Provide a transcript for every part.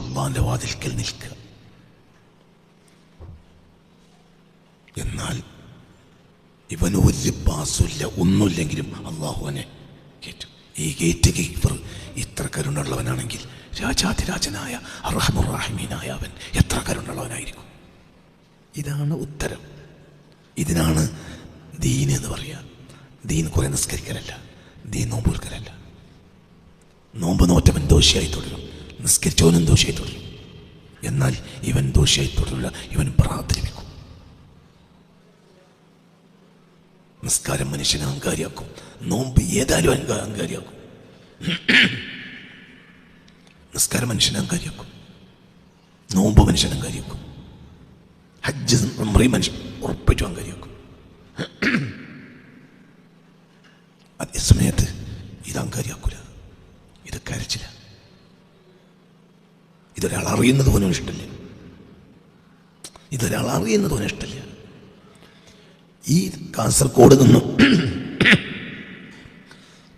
അള്ളാന്റെ വാതിൽക്കൽ നിൽക്കുക. എന്നാൽ ഇവന് ഒരു പാസുമില്ല, ഒന്നുമില്ലെങ്കിലും അള്ളാഹു അവനെ കയറ്റും. ഈ ഗേറ്റ് കീപ്പർ ഇത്ര കരുണുള്ളവനാണെങ്കിൽ രാജാതിരാജനായ അർഹമുർറഹീമീനായ അവൻ എത്ര കരുണുള്ളവനായിരിക്കും. ഇതാണ് ഉത്തരം. ഇതിനാണ് ദീൻ എന്ന് പറയുക. ദീൻ കുറെ നിസ്കരിക്കലല്ല, ദീൻ നോമ്പ് വിൽക്കലല്ല. നോമ്പ് നോറ്റവൻ ദോഷിയായി തുടരും, നിസ്കരിച്ചവനും ദോഷിയായി തുടരും. എന്നാൽ ഇവൻ ദോഷിയായി തുടരില്ല, ഇവൻ പ്രാർത്ഥിക്കും. നിസ്കാരം മനുഷ്യനെ അഹങ്കാരിയാക്കും, നോമ്പ് ഏതായാലും അഹങ്കാരിയാക്കും. നിസ്കാരം മനുഷ്യനെ അഹങ്കാരിയാക്കും, നോമ്പ് മനുഷ്യനെ അഹങ്കാരിയാക്കും, ഹജ്ജ് മനുഷ്യൻ ഉറപ്പിച്ചും അഹങ്കാരിയാക്കും. അതേ സമയത്ത് ഇത് അഹങ്കാരിയാക്കൂല, ഇത് കരച്ചില്ല. ഇതൊരാൾ അറിയുന്നത് പോലും ഇഷ്ടമില്ല, ഇതൊരാൾ അറിയുന്നത് പോലും ഇഷ്ടമില്ല. ഈ കാസർഗോഡ് നിന്നും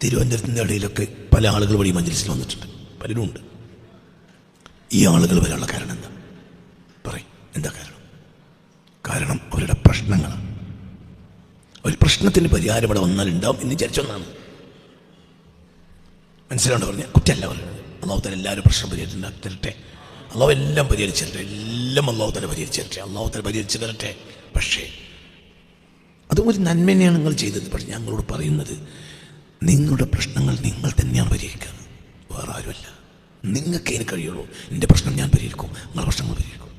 തിരുവനന്തപുരത്തിൻ്റെ ഇടയിലൊക്കെ പല ആളുകൾ വഴി മജ്‌ലിസിൽ വന്നിട്ടുണ്ട്, പലരും ഉണ്ട്. ഈ ആളുകൾ വരാനുള്ള കാരണം എന്താ പറയും? എന്താ കാരണം? കാരണം അവരുടെ പ്രശ്നങ്ങളാണ്. ഒരു പ്രശ്നത്തിന് പരിഹാരം ഇവിടെ വന്നാലുണ്ടാവും എന്ന് വിചാരിച്ചൊന്നാണ്. മനസ്സിലാണ്ട് പറഞ്ഞാൽ കുറ്റമല്ല പറയുന്നത്. അള്ളാഹു തആല എല്ലാവരും പ്രശ്നം പരിഹരിച്ചു തരട്ടെ, അള്ളാഹു എല്ലാം പരിഹരിച്ചു തരട്ടെ, എല്ലാം അള്ളാഹു തആല പരിഹരിച്ചു തരട്ടെ, അള്ളാഹു തആല പരിഹരിച്ചു തരട്ടെ. പക്ഷേ അതും ഒരു നന്മ തന്നെയാണ് നിങ്ങൾ ചെയ്തത്. പക്ഷേ ഞങ്ങളോട് പറയുന്നത്, നിങ്ങളുടെ പ്രശ്നങ്ങൾ നിങ്ങൾ തന്നെയാണ് പരിഹരിക്കുക, വേറെ ആരുമല്ല. നിങ്ങൾക്ക് അതിന് കഴിയുള്ളൂ. എൻ്റെ പ്രശ്നം ഞാൻ പരിഹരിക്കും, നിങ്ങളുടെ പ്രശ്നങ്ങൾ പരിഹരിക്കും.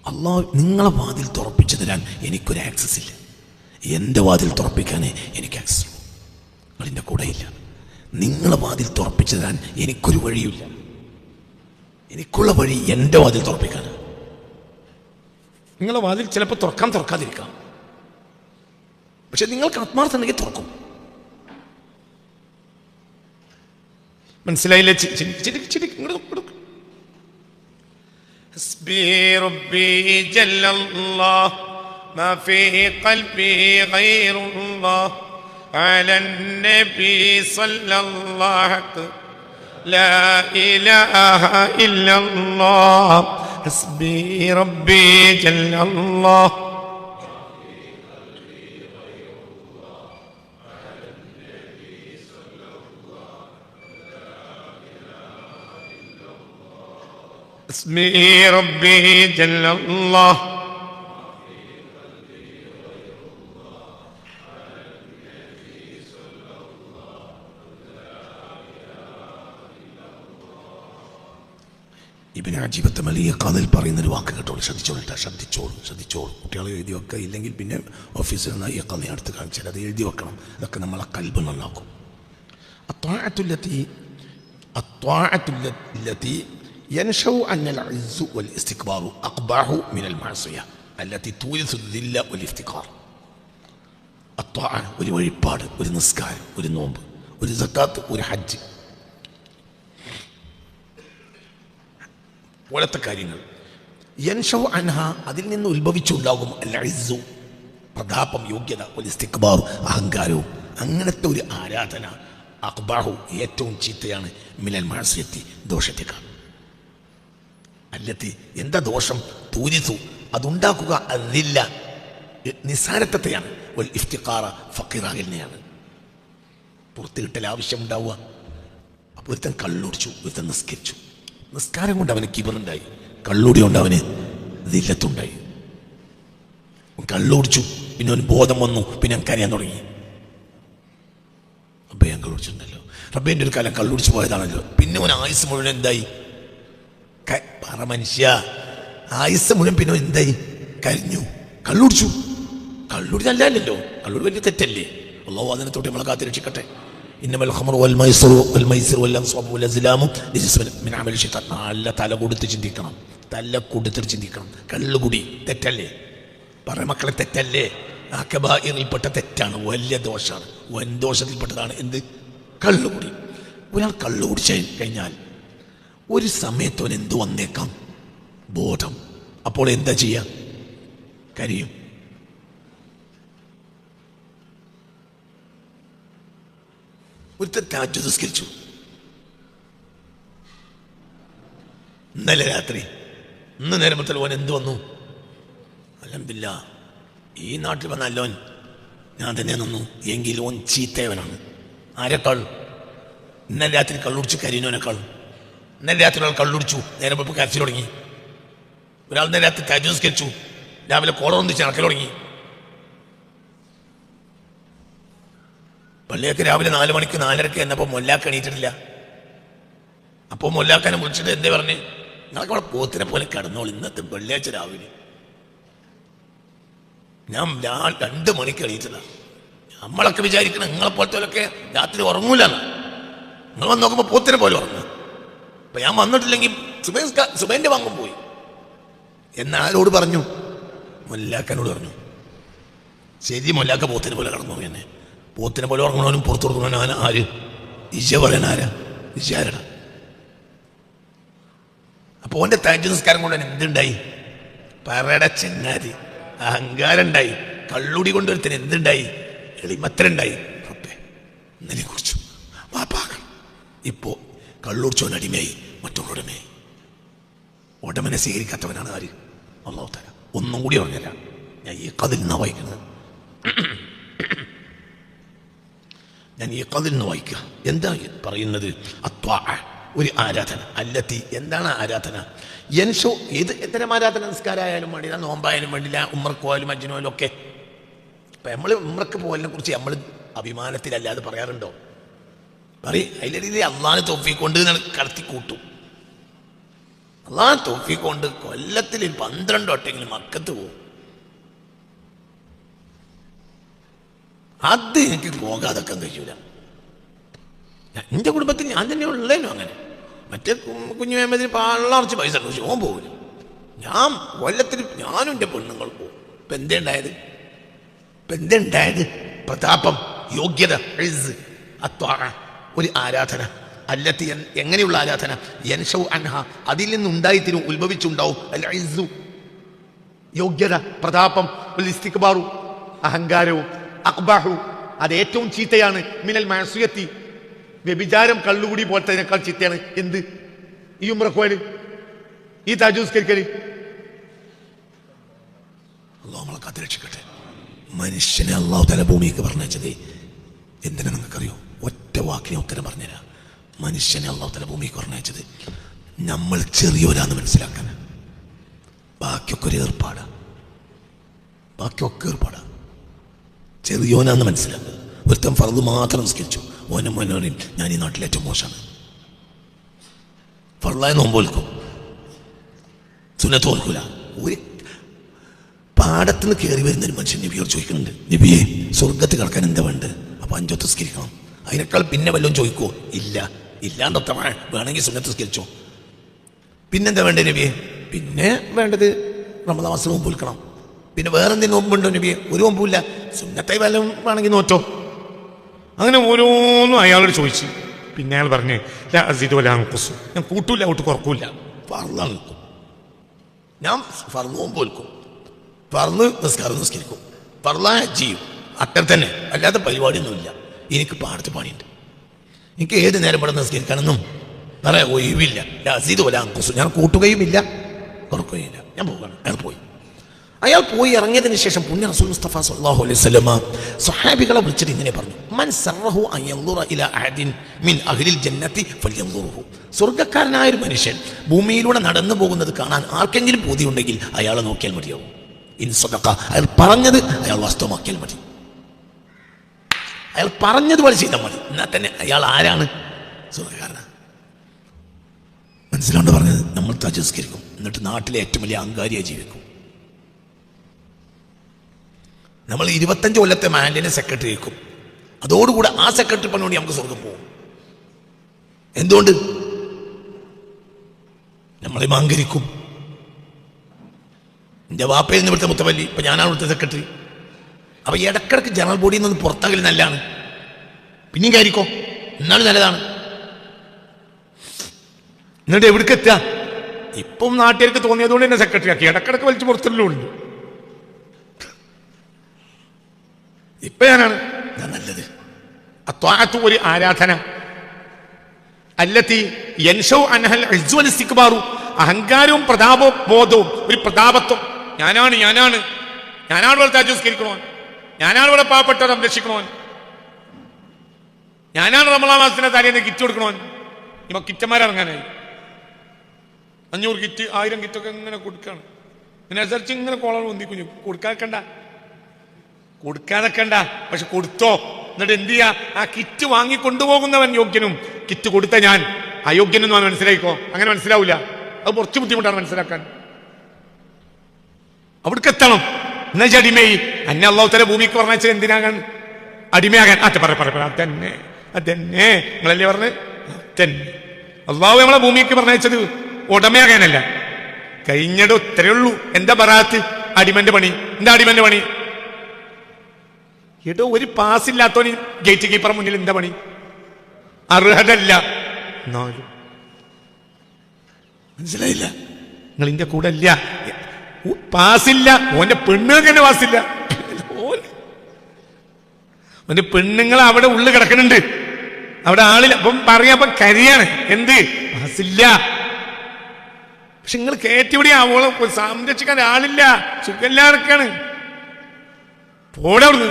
അള്ളാഹു നിങ്ങളെ വാതിൽ തുറപ്പിച്ചു തരാൻ എനിക്കൊരു ആക്സസ് ഇല്ല, എൻ്റെ വാതിൽ തുറപ്പിക്കാനേ എനിക്ക് ആക്സസ് ഉള്ളൂ. നിങ്ങളെൻ്റെ കൂടെയില്ല. നിങ്ങളെ വാതിൽ തുറപ്പിച്ചു തരാൻ എനിക്കൊരു വഴിയുമില്ല. എനിക്കുള്ള വഴി എൻ്റെ വാതിൽ തുറപ്പിക്കാനാണ്. നിങ്ങളെ വാതിൽ ചിലപ്പോൾ തുറക്കാതിരിക്കാം, പക്ഷെ നിങ്ങൾക്ക് ആത്മാർത്ഥം ഉണ്ടെങ്കിൽ തുറക്കും. മനസ്സിലായില്ലേ? حسبي ربي جل الله ما في قلبي غير الله على النبي صلى الله لا إله إلا الله حسبي ربي جل الله حسبي ربي جل الله ഇബ്നു അജീബത്ത് മലിക് അതിൽ പറയുന്നൊരു വാക്ക് കേട്ടോളൂ, ശ്രദ്ധിച്ചോളൂ. കുട്ടികളെ എഴുതി വെക്കുക, ഇല്ലെങ്കിൽ പിന്നെ ഓഫീസിൽ നിന്ന് ഈ കണ്ണി അടുത്ത് കാണിച്ചാൽ അത് എഴുതി വെക്കണം. അതൊക്കെ നമ്മളെ കൽബ് നന്നാക്കും. الطاعة ينشأ أن العز والاستكبار أقبح من المعصية التي تورث الذل والافتقار. الطاعة ഒരു വഴിപാട്, ഒരു നിസ്കാരം, ഒരു നോമ്പ്, ഒരു സക്കാത്ത്, ഒരു ഹജ്ജ് പോലത്തെ കാര്യങ്ങൾ യൻഷൗ അൻഹ അതിൽ നിന്ന് ഉത്ഭവിച്ചുണ്ടാകും അൽ ഇസ്സു പ്രതാപം, യോഗ്യത, വൽ ഇസ്തിക്ബാർ അഹങ്കാരവും. അങ്ങനത്തെ ഒരു ആരാധന അഖ്ബഹു ഏറ്റവും ചീത്തയാണ് മിനൽ മഅസിയത്തി ദോഷത്തേക്കാൾ. അല്ലത്തി എന്താ ദോഷം? തൂരിസു അതുണ്ടാക്കുക അതില്ല നിസാരത്വത്തെയാണ്, വൽ ഇഫ്തിഖാറ ഫഖീറാകലിനെയാണ്. പുറത്ത് കിട്ടൽ ആവശ്യമുണ്ടാവുക. അപ്പോൾ ഒരുത്തൻ കള്ളുടിച്ചു, ഒരുത്തൻ നിസ്കരിച്ചു. നിസ്കാരം കൊണ്ട് അവന് കിബറുണ്ടായി, കള്ളുടി കൊണ്ട് അവന് ദില്ലത്തുണ്ടായി. കള്ളുടിച്ചു, പിന്നെ അവന് ബോധം വന്നു, പിന്നെ അവൻ കരയാൻ തുടങ്ങി. റബ്ബേ ഞാൻ കള്ളുടിച്ചിട്ടുണ്ടല്ലോ, റബ്ബേൻ്റെ ഒരു കാലം കള്ളുടിച്ച് പോയതാണല്ലോ. പിന്നെ അവൻ ആയുസ് മുഴുവൻ എന്തായി? പറ മനുഷ്യ, ആയുസ് മുഴുവൻ പിന്നെ എന്തായി? കരിഞ്ഞു. കള്ളുടിച്ചു. കള്ളുടി നല്ലല്ലോ, കള്ളുടി വലിയ തെറ്റല്ലേ? അല്ലാഹു അതിനെ തൊട്ട് നമ്മളെ കാത്ത് രക്ഷിക്കട്ടെ. ഇന്നമൽ ഖമറു വൽ മൈസിറു വൽ അൻസാബു വൽ അസ്ലാമു റിജ്സുൻ മിൻ അമലി ശൈത്താൻ. നല്ല തല കൊടുത്ത് ചിന്തിക്കണം, തല കൊടുത്തിട്ട് ചിന്തിക്കണം. കള്ളുകുടി തെറ്റല്ലേ? പറ മക്കളെ, തെറ്റല്ലേ? ആ കബായിറിൽപ്പെട്ട തെറ്റാണ്, വലിയ ദോഷമാണ്, വൻ ദോഷത്തിൽപ്പെട്ടതാണ്. എന്ത്? കള്ളുകുടി. ഒരാൾ കള്ളുകുടിച്ച് കഴിഞ്ഞാൽ ഒരു സമയത്ത് അവൻ എന്തു വന്നേക്കാം? ബോധം. അപ്പോൾ എന്താ ചെയ്യാം? കരയും. ഒരുത്തൻ തഹജ്ജുദ് നിസ്കരിച്ചു, ഇന്നലെ രാത്രി, ഇന്ന് നേരമ്പത്തിൽ ഓൻ എന്ത് വന്നു? അൽഹംദുലില്ലാ, ഈ നാട്ടിൽ വന്നല്ലോൻ ഞാൻ തന്നെ നിന്നു. എങ്കിൽ ഓൻ ചീത്തയവനാണ്. ആരെക്കാൾ? ഇന്നലെ രാത്രി കള്ളുടിച്ച് കരിനോനേക്കാൾ. ഇന്നലെ രാത്രി ഒരാൾ കള്ളുടിച്ചു, നേരം ഇപ്പോൾ കരച്ചിൽ തുടങ്ങി. ഒരാൾ ഇന്നലെ രാത്രി തജസ്കരിച്ചു, രാവിലെ കോളറൊന്നിച്ച് നടക്കൽ തുടങ്ങി. പള്ളിയൊക്കെ രാവിലെ 4 മണിക്ക് 4:30 എന്നപ്പോൾ മൊല്ലാക്ക എണീറ്റിട്ടില്ല. അപ്പോൾ മൊല്ലാക്കാനെ വിളിച്ചിട്ട് എന്തേ പറഞ്ഞ്, ഞങ്ങൾക്ക് അവിടെ പോത്തിനെ പോലെ കിടന്നോളൂ ഇന്നത്തെ വെള്ളിയാഴ്ച രാവിലെ. ഞാൻ 2 മണിക്ക് എണീറ്റതാ. നമ്മളൊക്കെ വിചാരിക്കണം നിങ്ങളെപ്പോലത്തെ രാത്രി ഉറങ്ങൂലെന്ന്. നിങ്ങൾ വന്ന് നോക്കുമ്പോൾ പോത്തിനെ പോലെ ഉറങ്ങുക. അപ്പം ഞാൻ വന്നിട്ടില്ലെങ്കിൽ സുബൈൻ്റെ വാങ്ങും പോയി എന്നാരോട് പറഞ്ഞു? മൊല്ലാക്കനോട് പറഞ്ഞു. ശരി, മൊല്ലാക്ക പോത്തിനെ പോലെ കിടന്നു എന്നെ. പോത്തിനെ പോലെ ഉറങ്ങണവനും പുറത്തു കൊടുക്കണവനും ആര്? ഇജ പറയാൻ ആരാ? ഇജാരട. അപ്പോൾ ഓൻ്റെ തഹജ്ജുദ് നിസ്കാരം കൊണ്ട് എന്തുണ്ടായി? പറയുടെ ചെന്നാരി അഹങ്കാരം ഉണ്ടായി. കള്ളുടി കൊണ്ടൊരുത്തിന് എന്തുണ്ടായി? എളിമത്തരുണ്ടായി. റബ്ബേ ഇന്നലെ കുറിച്ചു വാപ്പാക്കണം. ഇപ്പോൾ കള്ളുടിച്ചവൻ അടിമയായി, മറ്റുള്ളവരുമയായി. ഉടമനെ സ്വീകരിക്കാത്തവനാണ് ആര്? അല്ലാഹു തആല. ഒന്നും കൂടി പറഞ്ഞല്ല, ഞാൻ ഈ ഖദിൽ നിന്നാണ് വായിക്കുന്നത്. ഞാൻ ഈ ഖദിൽ നിന്ന് വായിക്കുക. എന്താ പറയുന്നത്? അത്വാഅ, ഒരു ആരാധന. അല്ലത്തി, എന്താണ് ആരാധന? യൻഷു, എത്തരം ആരാധന? നിസ്കാരമായാലും വേണ്ടില്ല, നോമ്പായാലും വേണ്ടില്ല, ഉമ്രക്ക് പോയാലും ഹജ്ജിന് പോയാലും ഒക്കെ. അപ്പം നമ്മൾ ഉമ്രക്ക് പോയതിനെ കുറിച്ച് നമ്മൾ അഭിമാനത്തിലല്ലാതെ പറയാറുണ്ടോ? പറയും. അതിൻ്റെ രീതിയിൽ അള്ളാഹ് തൗഫീഖ് കൊണ്ട് കടത്തി കൂട്ടും. അള്ളാഹ് തൗഫീഖ് കൊണ്ട് കൊല്ലത്തിൽ 12 വട്ടെങ്കിലും മക്കത്ത് പോകും. അത് എനിക്ക് പോകാതൊക്കെ കഴിയൂല. എൻ്റെ കുടുംബത്തിൽ ഞാൻ തന്നെ ഉള്ളേനു അങ്ങനെ. മറ്റേ കുഞ്ഞു മേമതിന് പള്ളർച്ച് പൈസ ഓൻ പോകില്ല. ഞാൻ കൊല്ലത്തിൽ ഞാനും എൻ്റെ പെണ്ണുങ്ങൾ പോകും. ഇപ്പം എന്തുണ്ടായത്? പ്രതാപം, യോഗ്യത, ഒരു ആരാധന. അല്ലത്തി, എങ്ങനെയുള്ള ആരാധന? യൻഷൗ അൻഹ, അതിൽ നിന്നുണ്ടായിത്തീരും, ഉത്ഭവിച്ചുണ്ടാവും. അൽ ഇസ്സു, യോഗ്യത, പ്രതാപം, ഇസ്തിക്ബാറു, അഹങ്കാരവും, അഖ്ബഹു, അത് ഏറ്റവും ചീത്തയാണ്. മിനൽ മഅസിയത്തി, വ്യഭിചാരം, കള്ളുകൂടി പോലത്തേക്കാൾ ചീത്തയാണ്. എന്ത്? ഈ ഉംറക്കോല്, ഈ തഹജ്ജുദ്. അല്ലാഹു നമ്മളെ കാത്തുരക്ഷിക്കട്ടെ. മനുഷ്യനെ അല്ലാഹു തആല ഭൂമിക്ക് പറഞ്ഞത് എന്തിനാ നിങ്ങൾക്കറിയോ? ഒറ്റ വാക്കിനെ ഉത്തരം പറഞ്ഞുതരാം. മനുഷ്യനെ അല്ലാഹു തആല ഭൂമിക്ക് പറഞ്ഞത് നമ്മൾ ചെറിയോരാന്ന് മനസ്സിലാക്കാൻ. ബാക്കിയൊക്കെ ഒരു ഏർപ്പാടാ. ചെറിയോനാന്ന് മനസ്സിലാക്കുക. ഒരുത്തൻ ഫർദ് മാത്രം നിസ്കരിച്ചു, ഓനും മനോറിയും ഞാൻ ഈ നാട്ടിൽ ഏറ്റവും മോശമാണ്. ഫർദായ നോമ്പ് തോൽക്കും, സുന്നത്ത് തോൽക്കൂല. ഒരു പാടത്തുനിന്ന് കയറി വരുന്നൊരു മനുഷ്യൻ നബിയോട് ചോദിക്കുന്നുണ്ട്, നബിയെ സ്വർഗത്ത് കിടക്കാൻ എന്താ വേണ്ടത്? അപ്പോൾ 5 വക്ത് നിസ്കരിക്കണം. അതിനേക്കാൾ പിന്നെ വല്ലതും ചോദിക്കുമോ? ഇല്ല. ഇല്ലാണ്ടൊത്തമാണ്, വേണമെങ്കിൽ സുന്നത്ത് നിസ്കരിച്ചോ. പിന്നെന്താ വേണ്ടത് നബിയെ? പിന്നെ വേണ്ടത് റമദാൻ മാസം നോമ്പ് വിൽക്കണം. പിന്നെ വേറെ എന്തെങ്കിലും നോമ്പുണ്ടോ നബിയെ? ഒരു നോമ്പുമില്ല. സുന്നത്തായി വല്ലതും വേണമെങ്കിൽ നോറ്റോ. അങ്ങനെ ഓരോന്നും അയാളോട് ചോദിച്ചു. പിന്നെ അയാൾ പറഞ്ഞ് ഞാൻ കൂട്ടൂല, ഒട്ട് കുറക്കൂല. ഫർദാണ് നിൽക്കും, ഞാൻ ഫർദ് നോമ്പ് വിൽക്കും, ഫർദ് നിസ്കാരം നിസ്കരിക്കും, ഫർദായ ചെയ്യും. അത്ര തന്നെ, അല്ലാത്ത പരിപാടിയൊന്നുമില്ല. എനിക്ക് പാടത്ത് പണിയുണ്ട്. എനിക്ക് ഏത് നേരം ഇവിടെ നിസ്കരിക്കണമെന്നും പറയാൻ ഒഴിവില്ല. ഞാൻ കൂട്ടുകയുമില്ല, കുറക്കുകയില്ല. ഞാൻ പോവുകയാണ്. അയാൾ പോയി ഇറങ്ങിയതിന് ശേഷം പുണ്യ റസൂൽ മുസ്തഫ സല്ലല്ലാഹു അലൈഹി വസല്ലമ സ്വഹാബികളെ വിളിച്ചിട്ട് ഇങ്ങനെ പറഞ്ഞു, മൻ സറഹു അൻ യൻദുറ ഇലാ അഹദിൻ മിൻ അഹ്ലിൽ ജന്നത്തി ഫൽയൻദുറുഹു. സ്വർഗ്ഗക്കാരനായ ഒരു മനുഷ്യൻ ഭൂമിയിലൂടെ നടന്നു പോകുന്നത് കാണാൻ ആർക്കെങ്കിലും പൂതിയുണ്ടെങ്കിൽ അയാളെ നോക്കിയാൽ മതിയാവും. ഇൻ സദഖ, അയാൾ പറഞ്ഞത് അയാൾ വാസ്തവമാക്കിയാൽ മതി. അയാൾ പറഞ്ഞതുപോലെ ചെയ്താൽ മതി. എന്നാൽ തന്നെ അയാൾ ആരാണ്? സ്വർഗ്ഗക്കാരനാണ്. മനസ്സിലാണ്ട് പറഞ്ഞത്. നമ്മൾ തജസ്കരിക്കും, എന്നിട്ട് നാട്ടിലെ ഏറ്റവും വലിയ അഹങ്കാരിയായി ജീവിക്കും. നമ്മൾ 25 കൊല്ലത്തെ മാൻഡിനെ സെക്രട്ടറി ആക്കും. അതോടുകൂടെ ആ സെക്രട്ടറി പണിയോട് നമുക്ക് സ്വർഗം പോകും. എന്തുകൊണ്ട്? നമ്മളെ മാങ്കരിക്കും. എൻ്റെ വാപ്പയിൽ നിന്ന് ഇവിടുത്തെ മുത്തവല്ലി, ഇപ്പം ഞാനാണ് ഇവിടുത്തെ സെക്രട്ടറി. അപ്പം ഇടക്കിടക്ക് ജനറൽ ബോഡിയിൽ നിന്ന് പുറത്താകൽ നല്ലതാണ്. പിന്നെയും കാര്യക്കോ, എന്നാലും നല്ലതാണ്. എന്നിട്ട് എവിടേക്ക് എത്തുക? ഇപ്പം നാട്ടുകാർക്ക് തോന്നിയതുകൊണ്ട് തന്നെ സെക്രട്ടറി ആക്കി. ഇടക്കിടക്ക് വലിച്ചു പുറത്തുള്ളൂ ഉണ്ട്. ഇപ്പൊ ഞാനാണ് നല്ലത്. അത്വാഅത്തു, ഒരു ആരാധന. അല്ലത്തി യൻഷൗ അൻഹൽ ഇസ്സു വൽ ഇസ്തിക്ബാറു, അഹങ്കാരവും പ്രതാപബോധവും ഒരു പ്രതാപത്വം. ഞാനാണ് ഇവിടെ താജുസ്കരിക്കണോ, ഞാനാണ് ഇവിടെ പാവപ്പെട്ടവരെ സംരക്ഷിക്കണോ, ഞാനാണ് റമളാൻ മാസത്തിന്റെ തലേന്ന് കിറ്റ് കൊടുക്കണോ. ഇപ്പൊ കിറ്റന്മാരിറങ്ങാനായി 500 കിറ്റ് 1000 കിറ്റൊക്കെ ഇങ്ങനെ കൊടുക്കാണ്. ഇതിനനുസരിച്ച് ഇങ്ങനെ കോളർ പൊന്തിക്കുഞ്ഞു. കൊടുക്കാതെക്കണ്ട, പക്ഷെ കൊടുത്തോ. എന്നിട്ട് എന്ത് ചെയ്യാ, ആ കിറ്റ് വാങ്ങി കൊണ്ടുപോകുന്നവൻ യോഗ്യനും കിറ്റ് കൊടുത്ത ഞാൻ അയോഗ്യനെന്ന് മനസ്സിലായിക്കോ. അങ്ങനെ മനസ്സിലാവില്ല, അത് കുറച്ച് ബുദ്ധിമുട്ടാണ് മനസ്സിലാക്കാൻ. അവിടേക്ക് എത്തണം. എന്നാ അടിമയായി അന്നെ അള്ളാഹു തആല ഭൂമിക്ക് പറഞ്ഞാൽ എന്തിനാകാൻ? അടിമയാകാൻ. അതന്നെ നിങ്ങളല്ലേ പറഞ്ഞ് തന്നെ. അള്ളാഹു നമ്മളെ ഭൂമിക്ക് പറഞ്ഞത് ഉടമയാകാനല്ല. കഴിഞ്ഞിട്ട് ഇത്രയേ ഉള്ളൂ. എന്താ ബറാത്ത്? അടിമന്റെ പണി. എന്താ അടിമന്റെ പണി? ഏട്ടോ ഒരു പാസ് ഇല്ലാത്തവന് ഗേറ്റ് കീപ്പർ മുന്നിൽ എന്താ പണി? അർഹതല്ല. മനസ്സിലായില്ല? നിങ്ങൾ ഇന്റെ കൂടെ ഇല്ല, പാസില്ല. ഓന്റെ പെണ്ണുങ്ങൾക്ക് തന്നെ പാസില്ല. ഓന്റെ പെണ്ണുങ്ങൾ അവിടെ ഉള്ളിൽ കിടക്കുന്നുണ്ട്, അവിടെ ആളില്ല. അപ്പം പറയാ കരിയാണ്. എന്ത് പാസില്ല? പക്ഷെ നിങ്ങൾ കയറ്റിവിടെ അവളെ സംരക്ഷിക്കാൻ ആളില്ല, സുഖമില്ലാതൊക്കെയാണ്. പോടെ അവിടുന്ന്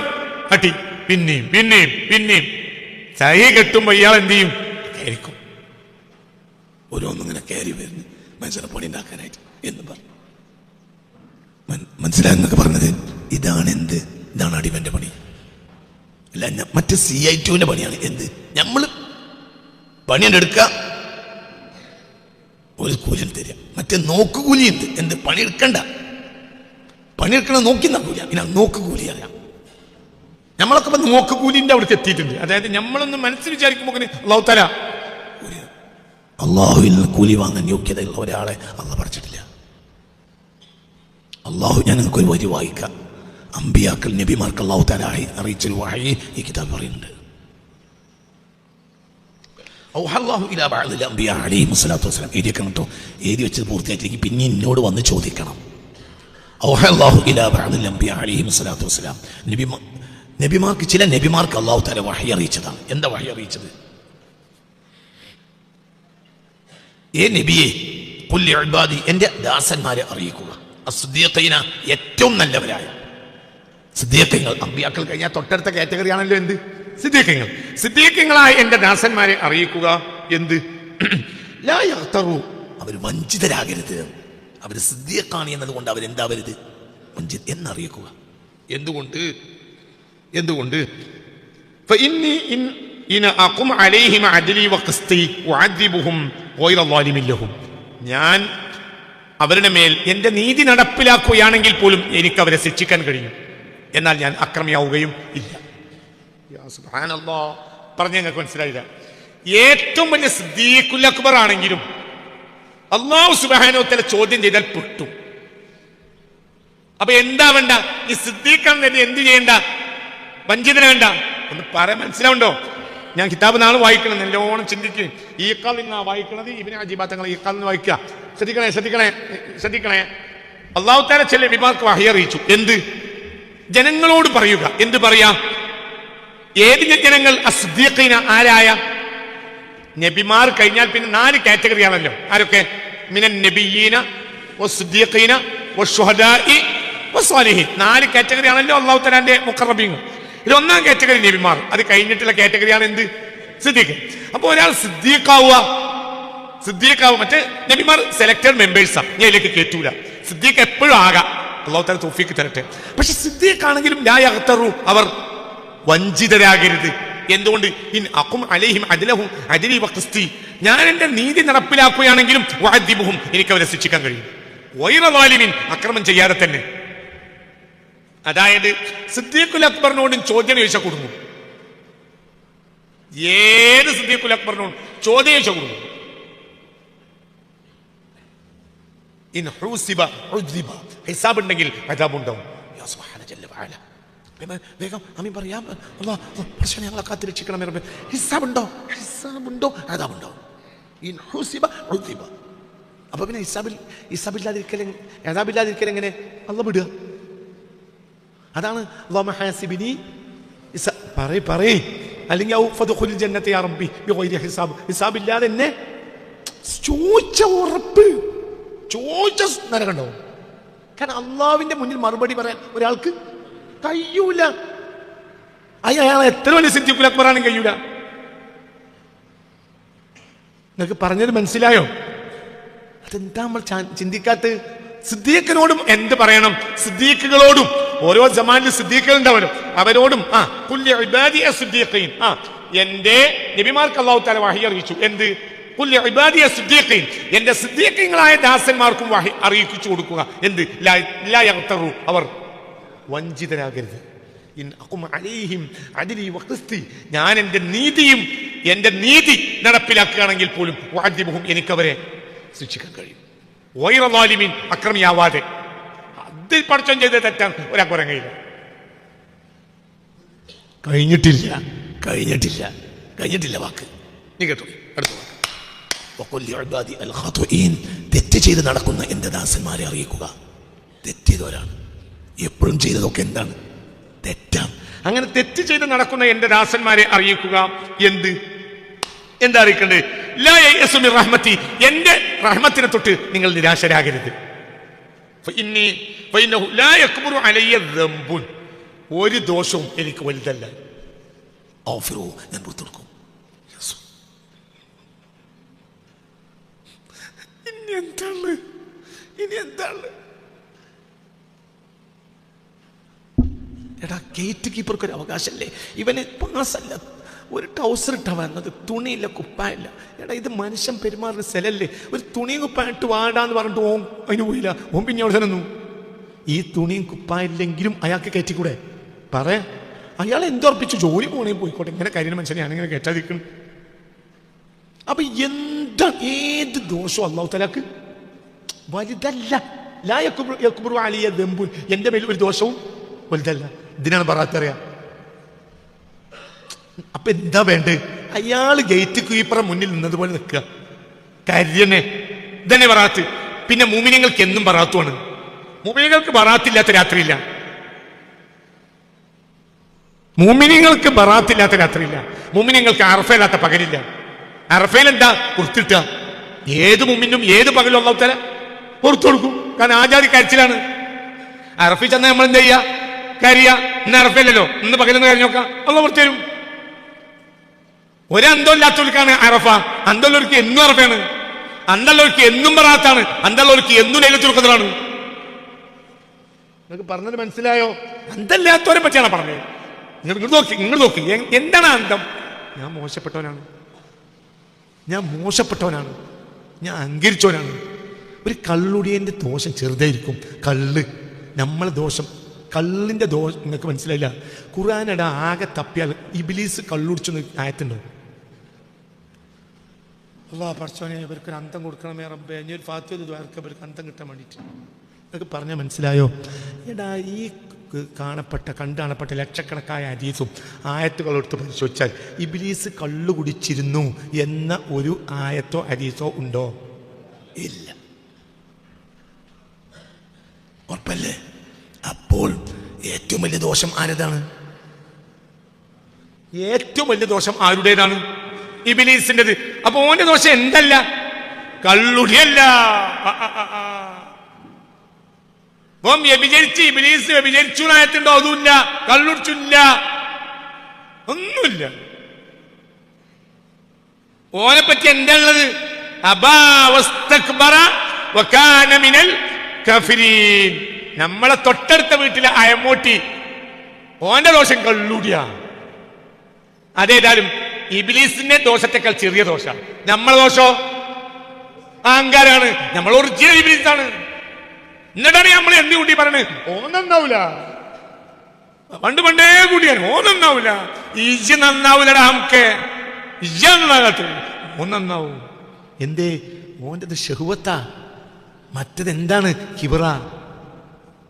അട്ടി പിന്നെയും ചായ കെട്ടുമ്പോ ഇയാൾ എന്ത് ചെയ്യും? കയറിക്കും. ഓരോന്നിങ്ങനെ കയറി വരുന്നു മനുഷ്യനെ പണി ഉണ്ടാക്കാനായിട്ട് എന്ന് പറഞ്ഞു. മനസ്സിലായെന്നൊക്കെ പറഞ്ഞത് ഇതാണ്. എന്ത്? ഇതാണ് അടിമന്റെ പണി. അല്ല, മറ്റേ CI2-ന്റെ പണിയാണ്. എന്ത്? നമ്മൾ പണിയെടുക്കുക, ഒരു കൂലി തരിക. മറ്റേ നോക്കുകൂലിയുണ്ട്. എന്ത്? പണിയെടുക്കണ്ട, പണിയെടുക്കണ നോക്കി നോക്കൂല. ഇനി നോക്കുകൂലി അറിയാം. നമ്മളൊക്കെ ഇപ്പൊ നോക്കുകൂലിന്റെ അവിടേക്ക് എത്തിയിട്ടുണ്ട്. അതായത് നമ്മളൊന്ന് മനസ്സിൽ വിചാരിക്കുമ്പോൾ അല്ലാഹു തആല അള്ളാഹുവിൽ നിന്ന് കൂലി വാങ്ങാൻ യോഗ്യതയുള്ള ഒരാളെ അള്ളാഹ് പഠിച്ചിട്ടില്ല. അള്ളാഹു, ഞാൻ നിങ്ങൾക്കൊരു വരി വായിക്കാം. അമ്പിയാക്കൾ നബിമാർക്ക് അള്ളാഹു തആല അറിയിച്ചൊരു വഹി ഈ കിതാബ് പറയുന്നുണ്ട്. എഴുതി വെച്ചത് പൂർത്തിയാക്കി പിന്നെ എന്നോട് വന്ന് ചോദിക്കണം. നബിമാർക്ക് ചില നബിമാർക്ക് അള്ളാഹു തആല വഹി അറിയിച്ചതാണ്. എന്താ വഹി അറിയിച്ചത്? ഏ നബിയെ, ഖുൽ ലിഇബാദി, എൻ്റെ ദാസന്മാരെ അറിയിക്കുക, അസ്ദിഖീന, ഏറ്റവും നല്ലവരായ സിദ്ദീഖീങ്ങൾ. അമ്പിയാക്കൾ കഴിഞ്ഞാൽ തൊട്ടടുത്ത കാറ്റഗറിയാണല്ലോ എന്ത്? സിദ്ദീഖീങ്ങൾ. സിദ്ദീഖീങ്ങളായ എൻ്റെ ദാസന്മാരെ അറിയിക്കുക. എന്ത്? ലാ യഗ്തറു, അവർ വഞ്ചിതരാകരുത്. അവർ സിദ്ദീഖാണ് എന്നതുകൊണ്ട് അവരെന്താവരുത്? വഞ്ചിത എന്നറിയിക്കുക. എന്തുകൊണ്ട്? ഫഇന്നി ഇൻ അഖും അലൈഹിം അദ്ലി വഖസ്തി വഅദിബുഹും ഗൈറ ളാലിമിൻ ലഹും, ഞാൻ അവരുടെ മേൽ എൻ്റെ നീതി നടപ്പിലാക്കുകയാണെങ്കിൽ പോലും എനിക്ക് അവരെ ശിക്ഷിക്കാൻ കഴിയും, എന്നാൽ ഞാൻ അക്രമിയാവുകയും ഇല്ല. യാ സുബ്ഹാനല്ലാഹ്, പറഞ്ഞ ഞങ്ങൾക്ക് മനസ്സിലായില്ല. ഏറ്റവും വലിയ സിദ്ദീഖുൽ അക്ബർ ആണെങ്കിലും അല്ലാഹു സുബ്ഹാനഹു വ തആല ചോദ്യം ചെയ്താൽ പെട്ടു. അപ്പൊ എന്താ വേണ്ട? ഈ സിദ്ദീഖാണെന്ന് എന്ത് ചെയ്യണ്ട? വഞ്ചിതന വേണ്ട ഒന്ന് പറയാൻ മനസ്സിലാവുണ്ടോ? ഞാൻ കിതാബ് നാളെ വായിക്കണം, നല്ലോണം ചിന്തിക്കും. ഈ കാൽ നിന്നാ വായിക്കണത്, ഇബ്നു അജീബ തങ്ങൾ ഈ കാൽ നിന്ന് വായിക്കുക. ശ്രദ്ധിക്കണേ. അല്ലാഹു തആല ചില നബിമാർക്ക് വഹി അറിയിച്ചു. എന്ത്? ജനങ്ങളോട് പറയുക. എന്ത് പറയാ? ഏത് ജനങ്ങൾ? അസ്ദിഖീന, ആരായ നബിമാർ കഴിഞ്ഞാൽ പിന്നെ 4 കാറ്റഗറിയാണല്ലോ. ആരൊക്കെ? മിനൻ നബിയ്യീന വസ്ദിഖീന വശുഹദാഇ വസ്സാലിഹീൻ. 4 കാറ്റഗറിയാണല്ലോ അല്ലാഹു തആലന്റെ മുഖറബീങ്ങൾ. ഇത് 1ാം കാറ്റഗറി നബിമാർ. അത് കഴിഞ്ഞിട്ടുള്ള കാറ്റഗറിയാണ് എന്ത്? സിദ്ദീഖ്. അപ്പൊ ഒരാൾ സിദ്ദീഖാവുക. മറ്റേ നബിമാർ സെലക്ടഡ് മെമ്പേഴ്സാണ്, ഞാൻ ഇതിലേക്ക് കേറ്റൂല. സിദ്ദീഖ് എപ്പോഴും ആകാം, അല്ലാഹു തആല തൗഫീഖ് തരട്ടെ. പക്ഷെ സിദ്ദീഖ് ആണെങ്കിലും ലാ യഗ്തറു, അവർ വഞ്ചിതരാകരുത്. എന്തുകൊണ്ട്? ഇൻ അഖും അലൈഹിം അദ്ലി വഖസ്തി, ഞാൻ എൻ്റെ നീതി നടപ്പിലാക്കുകയാണെങ്കിലും വഅദിബുഹും, എനിക്ക് അവരെ ശിക്ഷിക്കാൻ കഴിയും. ഗൈറ ളാലിമിൻ, അക്രമം ചെയ്യാതെ തന്നെ. അതായത് സിദ്ദീഖുൽ അക്ബറിനോടും ചോദ്യം ചോദിച്ചാൽ കൊടുക്കും. ഏത് സിദ്ദീഖുൽ അക്ബറിനോടും ചോദ്യം ചോദിച്ചാൽ കൊടുക്കും. ഇൻ ഹുസിബ ഉദ്ദിബ, ഹിസാബ് ഉണ്ടെങ്കിൽ അദാബുണ്ടാവും. യാ സുബ്ഹാന ജല്ല വഅല, വേഗം അമീൻ പറയാം. അല്ലാഹ് പ്രശ്നം ഞങ്ങളെ കാത്തിരക്ഷിക്കണമേ റബ്ബേ. ഹിസാബുണ്ടോ? അദാബുണ്ടോ? ഇൻ ഹുസിബ ഉദ്ദിബ. അപ്പൊ പിന്നെ ഹിസാബില്ലാതിരിക്കൽ, അദാബില്ലാതിരിക്കൽ എങ്ങനെ? അല്ലാഹ് വിടുക. അതാണ് അല്ലാഹുമ്മ ഹാസിബിനി പറയ് അല്ലെങ്കിൽ ഔ ഫദ്ഖുൽ ജന്നത യാ റബ്ബി ബിഗൈരി ഹിസാബ്, ഹിസാബില്ലാതെ എന്നെ ചോദിച്ച ഉറപ്പ് ചോദിച്ച നരകണ്ടോ? കാരണം അള്ളാഹുവിന്റെ മുന്നിൽ മറുപടി പറയാൻ ഒരാൾക്ക് കഴിയൂല. അയാൾ എത്ര വലിയ സിദ്ദീഖുൽ അക്ബറാണെങ്കിൽ കഴിയൂല. നിങ്ങൾക്ക് പറഞ്ഞത് മനസ്സിലായോ? അതെന്താ നമ്മൾ ചിന്തിക്കാത്ത? സിദ്ദീഖിനോടും എന്ത് പറയണം? സിദ്ദീഖുകളോടും ഓരോ സമാനിൽ സിദ്ദീഖുകൾ ഉണ്ടാവരും, അവരോടും കുല്യ ഇബാദിയ സിദ്ദീഖീൻ, എന്റെ നബിമാർക്ക് അല്ലാഹു തആല വഹി അറിയിച്ചു. എന്ത്? കുല്യ ഇബാദിയ സിദ്ദീഖീൻ, എന്റെ സിദ്ദീഖീങ്ങളായ ദാസന്മാർക്കും വഹി അറിയിച്ചു കൊടുക്കുക. എന്ത്? ലാ യഗ്തറു, അവർ വഞ്ചിതരാകരുത്. ഇൻ അഖും അലൈഹിം അദ്ലി വഖിസ്തി, ഞാൻ എന്റെ നീതി നടപ്പിലാക്കുകയാണെങ്കിൽ പോലും വഅദിബുഹും, എനിക്കവരെ ശിക്ഷിക്കാൻ കഴിയും. വൈറ ളാലിമീൻ, അക്രമിയാവാതെ. അത് പഠിച്ചോൻ ചെയ്ത തെറ്റാണ്, ഒരാൾക്ക് പറയാൻ കഴിയില്ല. കഴിഞ്ഞിട്ടില്ല വാക്ക്. നീ കേട്ടോ, അടുത്ത വാക്ക്. തെറ്റ് ചെയ്ത് നടക്കുന്ന എന്റെ ദാസന്മാരെ അറിയിക്കുക. തെറ്റിയതോരാണ്, എപ്പോഴും ചെയ്തതൊക്കെ എന്താണ്? തെറ്റാണ്. അങ്ങനെ തെറ്റ് ചെയ്ത് നടക്കുന്ന എന്റെ ദാസന്മാരെ അറിയിക്കുക. എന്താ അറിയിക്കേണ്ടത്? ലാ യയസു മിർ റഹ്മതി, എന്റെ റഹ്മത്തിനെ തൊട്ട് നിങ്ങൾ നിരാശരാകരുത്. ഫഇന്നഹു ലാ യക്ബറു അലയ്യ ദംബുൻ, ഒരു ദോഷവും എനിക്ക് വലുതല്ല. ഔഫിറു, ഞാൻ പുറത്തു കൊടുക്കും. ഇനി എന്താണ്? എടാ, ഗേറ്റ് കീപ്പർക്ക് ഒരു അവകാശമല്ലേ? ഇവന് പാസല്ല, ഒരു ടൗസർ ഇട്ടാ വന്നത്, തുണിയില്ല, കുപ്പായില്ല. എടാ, ഇത് മനുഷ്യൻ പെരുമാറുന്ന സ്ഥലല്ലേ? ഒരു തുണിയും കുപ്പായിട്ട് വാടാന്ന് പറഞ്ഞിട്ട് ഓൻ അതിന് പോയില്ല. ഓൻ പിന്നെ അവിടെ തന്നെ. ഈ തുണിയും കുപ്പായില്ലെങ്കിലും അയാൾക്ക് കയറ്റിക്കൂടെ? അയാൾ എന്തുറപ്പിച്ചു? ജോലി പോണേ പോയിക്കോട്ടെ. ഇങ്ങനെ കാര്യം മനുഷ്യനെ ഞാനിങ്ങനെ കയറ്റാതിരിക്കണം. അപ്പൊ എന്താ, ഏത് ദോഷവും അല്ലാഹു തആലക്ക് വലുതല്ല. ലാ യക്ബറു അലയ്യ ദംബുൻ, എന്റെ മേൽ ഒരു ദോഷവും വലുതല്ല. ഇതിനാണ് ബറാത്ത് അറിയാം. അപ്പൊ എന്താ വേണ്ടത്? അയാള് ഗേറ്റ് കീപ്പറെ മുന്നിൽ നിന്നതുപോലെ നിൽക്കുക. കാര്യനെ ഇതന്നെ ബറാത്ത്. പിന്നെ മുഅ്മിനീങ്ങൾക്ക് എന്നും ബറാത്തുമാണ്. മുഅ്മിനീങ്ങൾക്ക് ബറാത്തില്ലാത്ത രാത്രിയില്ല. മുഅ്മിനീങ്ങൾക്ക് അറഫയില്ലാത്ത പകലില്ല. അറഫയിൽ എന്താ? പുറത്തിട്ട ഏത് മുഅ്മിനും ഏത് പകലും അല്ലാഹു തആല പുറത്തു കൊടുക്കും. കാരണം ആജാതി കരച്ചിലാണ്. അറഫയിൽ ചെന്നാൽ നമ്മൾ എന്താ ചെയ്യാ? കരിയ. ഇന്ന് അറഫയില്ലല്ലോ, ഇന്ന് പകലെന്ന് കഴിഞ്ഞോക്കാം, അല്ലാഹു പുറത്തു തരും. ഒരന്തമില്ലാത്തവർക്കാണ് അറഫ. അന്തമുള്ളവർക്ക് എന്നും അറഫയാണ്. അന്തമുള്ളവർക്ക് എന്നും ബറാത്താണ്. അന്തമുള്ളവർക്ക് എന്നും ലൈലത്തുൽ ഖദ്റാണ്. നിങ്ങൾക്ക് പറഞ്ഞത് മനസ്സിലായോ? അന്തമില്ലാത്തവരെ പറ്റിയാണ് പറഞ്ഞത്. നിങ്ങൾ നോക്കി എന്താണ് അന്തം? ഞാൻ മോശപ്പെട്ടവനാണ്, ഞാൻ അഹങ്കരിച്ചവനാണ്. ഒരു കള്ളുടിയന്റെ ദോഷം ചെറുതായിരിക്കും. നമ്മളെ ദോഷം, കള്ളിന്റെ ദോഷം നിങ്ങൾക്ക് മനസ്സിലായില്ല. ഖുർആനിടെ ആകെ തപ്പിയാൽ ഇബ്ലീസ് കള്ളുടിച്ചെന്ന് ആയത്തുണ്ടോ? അല്ലാഹ് പഠിച്ചോനെ, ഇവർക്കൊരു അന്തം കൊടുക്കണമേ റബ്ബേ, ഇനി ഒരു ഫാത്തിഹ ദുആക്ക് ഇവർക്ക് അന്തം കിട്ടാൻ വേണ്ടിയിട്ട്. നിങ്ങൾക്ക് പറഞ്ഞാൽ മനസ്സിലായോ? എടാ, ഈ കണ്ടാണപ്പെട്ട ലക്ഷക്കണക്കായ ഹദീസും ആയത്തുകൾ എടുത്ത് പരിശോധിച്ചാൽ ഇബ്ലീസ് കള്ളു കുടിച്ചിരുന്നു എന്ന ഒരു ആയത്തോ ഹദീസോ ഉണ്ടോ? ഇല്ല. ഉറപ്പല്ലേ? അപ്പോൾ ഏറ്റവും വലിയ ദോഷം ആരുടേതാണ്? ഏറ്റവും വലിയ ദോഷം ആരുടേതാണ്? ഇബ്ലീസിൻ്റെത്. അപ്പൊ ഓന്റെ ദോഷം എന്തല്ല? കള്ളുടിയല്ല. ഓൻ വ്യഭിചരിച്ച്, ഇബ്ലീസ് വ്യഭിചരിച്ചു ആയത്തുണ്ടോ? അതുമില്ല. കള്ളുടിച്ചില്ല, ഒന്നുമില്ല. ഓനെ പറ്റി എന്താ ഉള്ളത്? അബാ വസ്തക്ബറ വകാന മിനൽ കാഫിരീൻ. നമ്മളെ തൊട്ടടുത്ത വീട്ടിലെ അയമോട്ടി, ഓന്റെ ദോഷം കള്ളുടിയ. അതേതായാലും ഇബ്ലീസിന്റെ ദോഷത്തെക്കാൾ ചെറിയ ദോഷ. നമ്മളെ ദോഷോ അഹങ്കാരാണ്. നമ്മൾ ഒറിജിനൽ ഇബ്ലീസാണ്. എന്നിട്ടാണ് നമ്മൾ എന്ത് കൂട്ടി പറയണത്? ഓൻ നന്നാവൂല, പണ്ടേ കൂടിയാണ്. ഓൻ നന്നാവൂല. ഈജ് നന്നാവൂലടാ. നമുക്ക് ഓൻ നന്നാവും. എന്തേ? ഓൻ്റെത് ഷഹ്വത്താ, മറ്റത് എന്താണ്? കിബറ.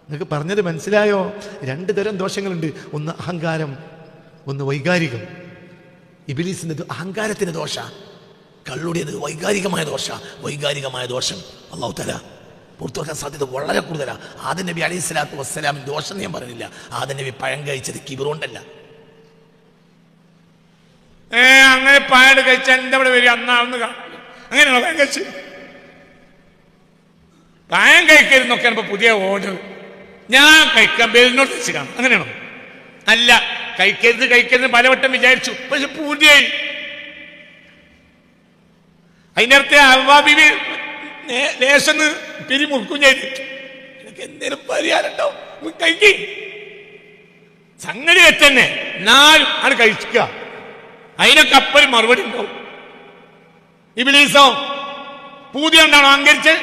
നിങ്ങൾക്ക് പറഞ്ഞത് മനസ്സിലായോ? രണ്ട് തരം ദോഷങ്ങളുണ്ട്. ഒന്ന് അഹങ്കാരം, ഒന്ന് വൈകാരികം. ഇബ്ലീസിന്റെ അഹങ്കാരത്തിന്റെ ദോഷ, കള്ളുടിയത് വൈകാരികമായ ദോഷം അല്ലാഹു തആല പുറത്തു വെക്കാൻ സാധ്യത വളരെ കൂടുതലാണ്. ആദം നബി അലൈഹി സ്വലാത്തു വസ്സലാമിന് ദോഷം ഞാൻ പറഞ്ഞില്ല. ആദം നബി പഴം കഴിച്ചത് കിബറുകൊണ്ടല്ല. അങ്ങനെ പഴം കഴിച്ച എന്താ ഇവിടെ വരിക? അന്നാവുന്ന അങ്ങനെയാണോ പഴം കഴിച്ച്? പഴം കഴിക്കരുന്നൊക്കെയാണ് ഇപ്പൊ പുതിയ ഓർഡർ. ഞാൻ കഴിക്കാൻ ബെല്ലിനോട് വെച്ച് കാണും. അങ്ങനെയാണോ? അല്ല, കഴിക്കരുത് പലവട്ടം വിചാരിച്ചു, പക്ഷെ പൂതിയായി. അതിൻ്റെ അടുത്ത് അവ്വാബിബി ലേശന്ന് പിരിമുറുക്കും ചെയ്ത് എനിക്ക് എന്തേലും പരിഹാരം ഉണ്ടാവും, കഴിക്കും. സംഗതി വെച്ചന്നെ എന്നാലും അത് കഴിക്കുക. അതിനൊക്കെ അപ്പനും മറുപടി ഉണ്ടാവും. ഇബ്ലീസോ പൂതി കൊണ്ടാണോ അഹങ്കരിച്ച്?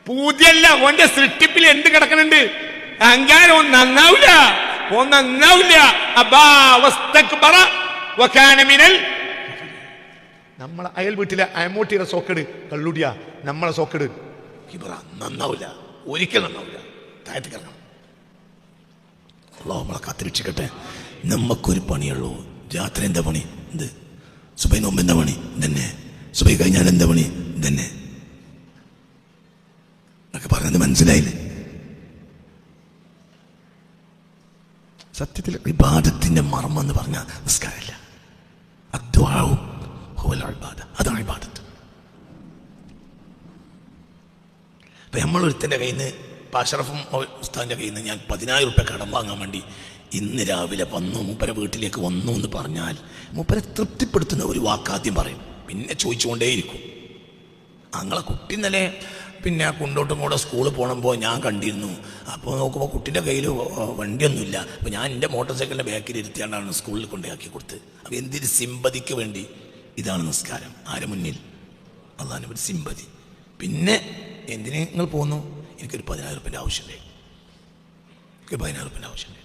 പൂതിയല്ല, ഓന്റെ സൃഷ്ടിപ്പിൽ എന്ത് കിടക്കണുണ്ട്? അഹങ്കാരം. ഓൻ നന്നാവില്ല. നമ്മളെ അയൽ വീട്ടിലെ അയമൂട്ടിയുടെ സോക്കട് കള്ളുടിയ നമ്മളെ സോക്കട് നന്നാവില്ല, ഒരിക്കലും നന്നാവില്ല. താഴത്ത് കിടക്കണം. നമ്മളെ കാത്തിരക്ഷിക്കട്ടെ. നമുക്കൊരു പണിയുള്ളൂ. രാത്രി എന്താ പണി? എന്ത്? സുബൈ നോമ്പ് എന്താ പണി? ഇതന്നെ. സുബൈ കഴിഞ്ഞാൽ എന്താ പണി? ഇതന്നെ. എന്നൊക്കെ പറഞ്ഞത് മനസ്സിലായില്ലേ? സത്യത്തിൽ ഇബാദത്തിന്റെ മർമ്മം എന്ന് പറഞ്ഞാൽ നിസ്കാരമില്ല, അദ്ദുആഉ ഹുവൽ ഇബാദ. അതാണ് ഇബാദത്ത്. ഇപ്പം നമ്മളൊരുത്തൻ്റെ കയ്യിൽ നിന്ന്, ഇപ്പം അഷ്റഫും ഉസ്താദിൻ്റെ കയ്യിൽ നിന്ന് ഞാൻ 10,000 രൂപ കടം വാങ്ങാൻ വേണ്ടി ഇന്ന് രാവിലെ വന്നു, മൂപ്പരെ വീട്ടിലേക്ക് വന്നു എന്ന് പറഞ്ഞാൽ മൂപ്പരെ തൃപ്തിപ്പെടുത്തുന്ന ഒരു വാക്കാദ്യം പറയും, പിന്നെ ചോദിച്ചുകൊണ്ടേയിരിക്കും. ഞങ്ങളെ കുട്ടി ഇന്നലെ പിന്നെ കൊണ്ടോട്ടും കൂടെ സ്കൂളിൽ പോകണമ്പോൾ ഞാൻ കണ്ടിരുന്നു. അപ്പോൾ നോക്കുമ്പോൾ കുട്ടീൻ്റെ കയ്യിൽ വണ്ടിയൊന്നുമില്ല. അപ്പോൾ ഞാൻ എൻ്റെ മോട്ടോർ സൈക്കിളിൻ്റെ ബാക്കിൽ ഇരുത്തിയാണ്ടാണ് സ്കൂളിൽ കൊണ്ടാക്കി കൊടുത്തത്. അപ്പോൾ എന്തൊരു സിമ്പതിക്ക് വേണ്ടി. ഇതാണ് നിസ്കാരം. ആരെ മുന്നിൽ? അള്ളാഹിനെ ഒരു സിമ്പതി. പിന്നെ എന്തിന് നിങ്ങൾ പോകുന്നു? എനിക്കൊരു 10,000 രൂപേൻ്റെ ആവശ്യമുണ്ട്, എനിക്ക് 10,000 രൂപേൻ്റെ ആവശ്യമുണ്ട്.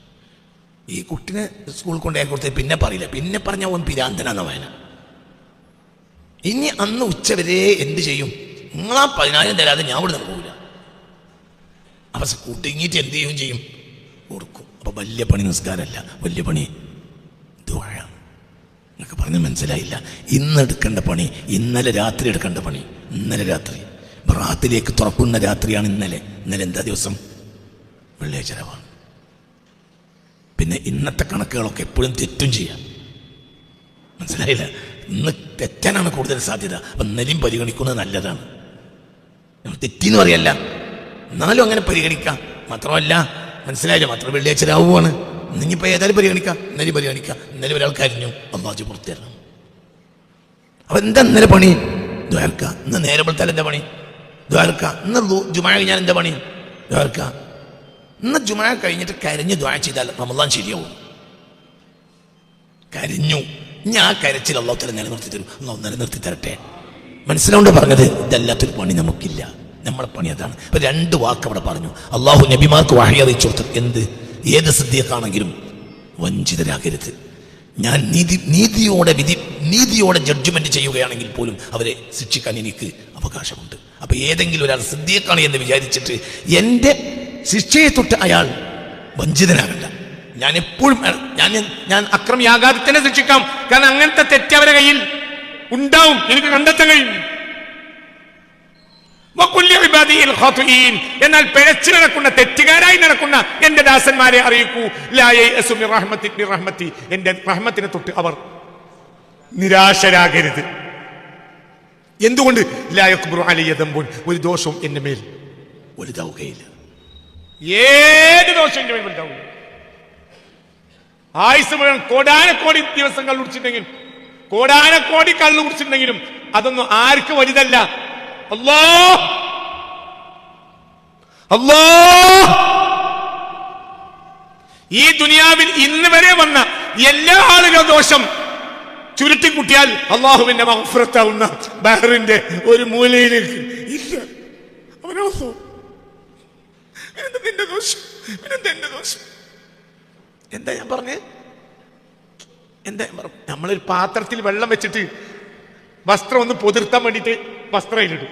ഈ കുട്ടീനെ സ്കൂളിൽ കൊണ്ടാക്കി കൊടുത്തത് പിന്നെ പറയില്ല. പിന്നെ പറഞ്ഞാൽ ഓൻ പിരാന്തനാന്ന വായന. ഇനി അന്ന് ഉച്ചവരെ എന്ത് ചെയ്യും? നിങ്ങളാ 10,000 തരാതെ ഞാൻ ഇവിടെ നിന്ന് പോകില്ല. അപ്പം കൂട്ടിങ്ങിയിട്ട് എന്ത് ചെയ്യും? കൊടുക്കും. അപ്പം വലിയ പണി നിസ്കാരമല്ല, വലിയ പണി ദുആയാണ്. എന്നൊക്കെ പറഞ്ഞ് മനസ്സിലായില്ല. ഇന്ന് എടുക്കേണ്ട പണി ഇന്നലെ രാത്രി എടുക്കേണ്ട പണി ഇന്നലെ രാത്രി. റാത്തിലേക്ക് തുറക്കുന്ന രാത്രിയാണ് ഇന്നലെ. ഇന്നലെ എന്താ ദിവസം? വെള്ളിയാഴ്ച രാവാണ്. പിന്നെ ഇന്നത്തെ കണക്കുകളൊക്കെ എപ്പോഴും തെറ്റും ചെയ്യാം. മനസ്സിലായില്ല? ഇന്ന് തെറ്റാനാണ് കൂടുതൽ സാധ്യത. അപ്പം ഇന്നലെയും പരിഗണിക്കുന്നത് നല്ലതാണ്. നമ്മൾ തെറ്റിന്ന് പറയല്ല, എന്നാലും അങ്ങനെ പരിഗണിക്കാം. മാത്രമല്ല, മനസ്സിലായില്ല, മാത്രം വെള്ളിയാഴ്ച രാവുകയാണ്. ഇന്നിപ്പോൾ ഏതായാലും പരിഗണിക്കാം, ഇന്നലെ പരിഗണിക്കാം. ഇന്നലെ ഒരാൾ കരിഞ്ഞു, അള്ളാഹു പുറത്തു തരണം. അപ്പം എന്താ ഇന്നലെ പണി? ദ്വാരക്ക. ഇന്ന് നേരെ വെളുത്താൽ എന്താ പണി? ദ്വാരക്ക. ഇന്ന് ജുമാ കഴിഞ്ഞാൽ എന്താ പണി? ദ്വാരക്ക. ഇന്ന് ജുമാ കഴിഞ്ഞിട്ട് കരഞ്ഞ് ദ്വാ ചെയ്താൽ റമളാൻ ശരിയാവും. കരഞ്ഞു, ഞാൻ കരച്ചിൽ അള്ളാഹു തല നിലനിർത്തി തരും. അള്ളാഹു നിലനിർത്തി തരട്ടെ. മനസ്സിലാവുകൊണ്ട് പറഞ്ഞത് ഇതല്ലാത്തൊരു പണി നമുക്കില്ല. നമ്മളെ പണി അതാണ്. ഇപ്പൊ 2 വാക്ക് അവിടെ പറഞ്ഞു. അള്ളാഹു നബിമാർക്ക് വഹി അറിയിച്ചു കൊടുത്തു. എന്ത്? ഏത് സിദ്ദീഖാണെങ്കിലും വഞ്ചിതരാകരുത്. ഞാൻ നീതിയോടെ ജഡ്ജ്മെന്റ് ചെയ്യുകയാണെങ്കിൽ പോലും അവരെ ശിക്ഷിക്കാൻ എനിക്ക് അവകാശമുണ്ട്. അപ്പൊ ഏതെങ്കിലും ഒരാൾ സിദ്ദീഖാണ് എന്ന് വിചാരിച്ചിട്ട് എൻ്റെ ശിക്ഷയെ തൊട്ട് അയാൾ വഞ്ചിതനാകണ്ട. ഞാൻ എപ്പോഴും ഞാൻ അക്രമിയാകാതെ തന്നെ ശിക്ഷിക്കാം. കാരണം അങ്ങനത്തെ തെറ്റ് അവരുടെ കയ്യിൽ ഉണ്ടാവും, എനിക്ക് കണ്ടെത്താൻ കഴിയും. എന്നാൽ പിഴച്ചു നടക്കുന്ന, തെറ്റുകാരായി നടക്കുന്ന എന്റെ ദാസന്മാരെ അറിയിക്കൂ, എന്റെ റഹ്മത്തിനെ തൊട്ട് അവർ നിരാശരാകരുത്. എന്തുകൊണ്ട്? ഒരു ദോഷവും എന്റെ മേൽ വലുതാവുകയില്ല. ഏത് ദോഷം എന്റെ മേൽ വലുതാവുക? ആയുസ് മുഴുവൻ കോടാനക്കോടി ദിവസം കള്ളുടിച്ചിട്ടുണ്ടെങ്കിലും, കോടാനക്കോടി കള്ളു കുടിച്ചിട്ടുണ്ടെങ്കിലും അതൊന്നും ആർക്കും വലുതല്ല. ഈ ദുനിയാവിൽ ഇന്ന് വരെ വന്ന എല്ലാ ആളുകളുടെ ദോഷം ചുരുട്ടിക്കുട്ടിയാൽ അള്ളാഹുവിന്റെ മഗ്ഫിറത്താവുന്ന ബഹറിന്റെ ഒരു മൂലയിലേക്ക് ഇല്ല. നിന്റെ ദോഷം, എന്റെ ദോഷം എന്താ ഞാൻ പറഞ്ഞേ? എന്താ ഞാൻ പറഞ്ഞു? നമ്മളൊരു പാത്രത്തിൽ വെള്ളം വെച്ചിട്ട് വസ്ത്രം ഒന്ന് പൊതിർത്താൻ വേണ്ടിയിട്ട് വസ്ത്രം ഇടും.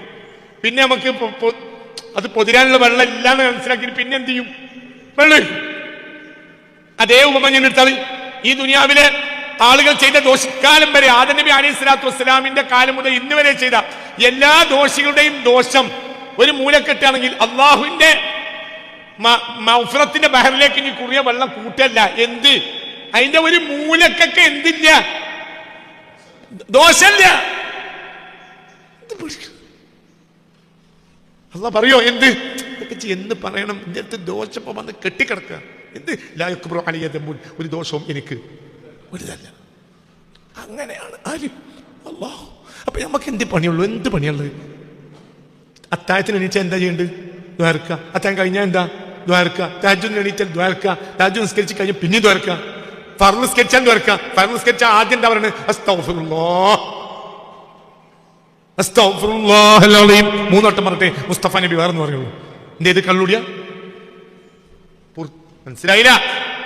പിന്നെ നമുക്ക് അത് പൊതിരാനുള്ള വെള്ളം ഇല്ലാന്ന് മനസ്സിലാക്കി പിന്നെ എന്ത് ചെയ്യും? വെള്ളം ഇടും. അതേ ഉപമ ഞാൻ എടുത്താൽ ഈ ദുനിയാവിലെ ആളുകൾ ചെയ്ത ദോഷക്കാലം വരെ, ആദം നബി അലൈഹി സ്വലാത്തു വസ്സലാമിന്റെ കാലം മുതൽ ഇന്ന് വരെ ചെയ്ത എല്ലാ ദോഷികളുടെയും ദോഷം ഒരു മൂലക്കെട്ടാണെങ്കിൽ അള്ളാഹുവിന്റെ മഗ്ഫിറത്തിന്റെ ബഹറിലേക്ക് ഇനി കുറിയ വെള്ളം കൂട്ടല്ല. എന്ത്? അതിന്റെ ഒരു മൂലക്കൊക്കെ എന്തില്ല? ദോഷല്ല. അള്ളാഹ് പറയോ എന്ത് എന്ന് പറയണം? എൻ്റെ അടുത്ത് ദോഷപ്പം വന്ന് കെട്ടിക്കിടക്കുക. എന്ത് ലായക്കുബ്രു അലിയ ദമ്പുൻ, ഒരു ദോഷവും എനിക്ക് ഒരുതല്ല. അങ്ങനെയാണ് ആര്? അള്ളാഹു. അപ്പൊ നമുക്ക് എന്ത് പണിയുള്ളൂ? എന്ത് പണിയുള്ളത്? അത്താഴത്തിന് എണീച്ചാൽ എന്താ ചെയ്യേണ്ടത്? ദ്വാരക്കുക. അത്താഴം കഴിഞ്ഞാൽ എന്താ? ദ്വാരക്കുക. തഹജ്ജുദിന് എണീറ്റാൽ ദ്വാരക്കുക. തഹജ്ജുദ് നിസ്കരിച്ച് കഴിഞ്ഞാൽ പിന്നെ ദ്വാരക്കുക. ഫർള് നിസ്കരിച്ചാൽ ദ്വാരക്കുക. ഫർള് നിസ്കരിച്ചാൽ ആദ്യം എന്താ പറയുന്നത്? അസ്തഗ്ഫിറുല്ലാഹ്, അസ്തഗ്ഫിറുല്ലാഹൽ അലീം. മൂന്നോട്ടം പറഞ്ഞിട്ട് മുസ്തഫ നബി വേറെന്ന് പറയുള്ളൂ. എന്തേത് കള്ളുടിയ? മനസ്സിലായില്ല?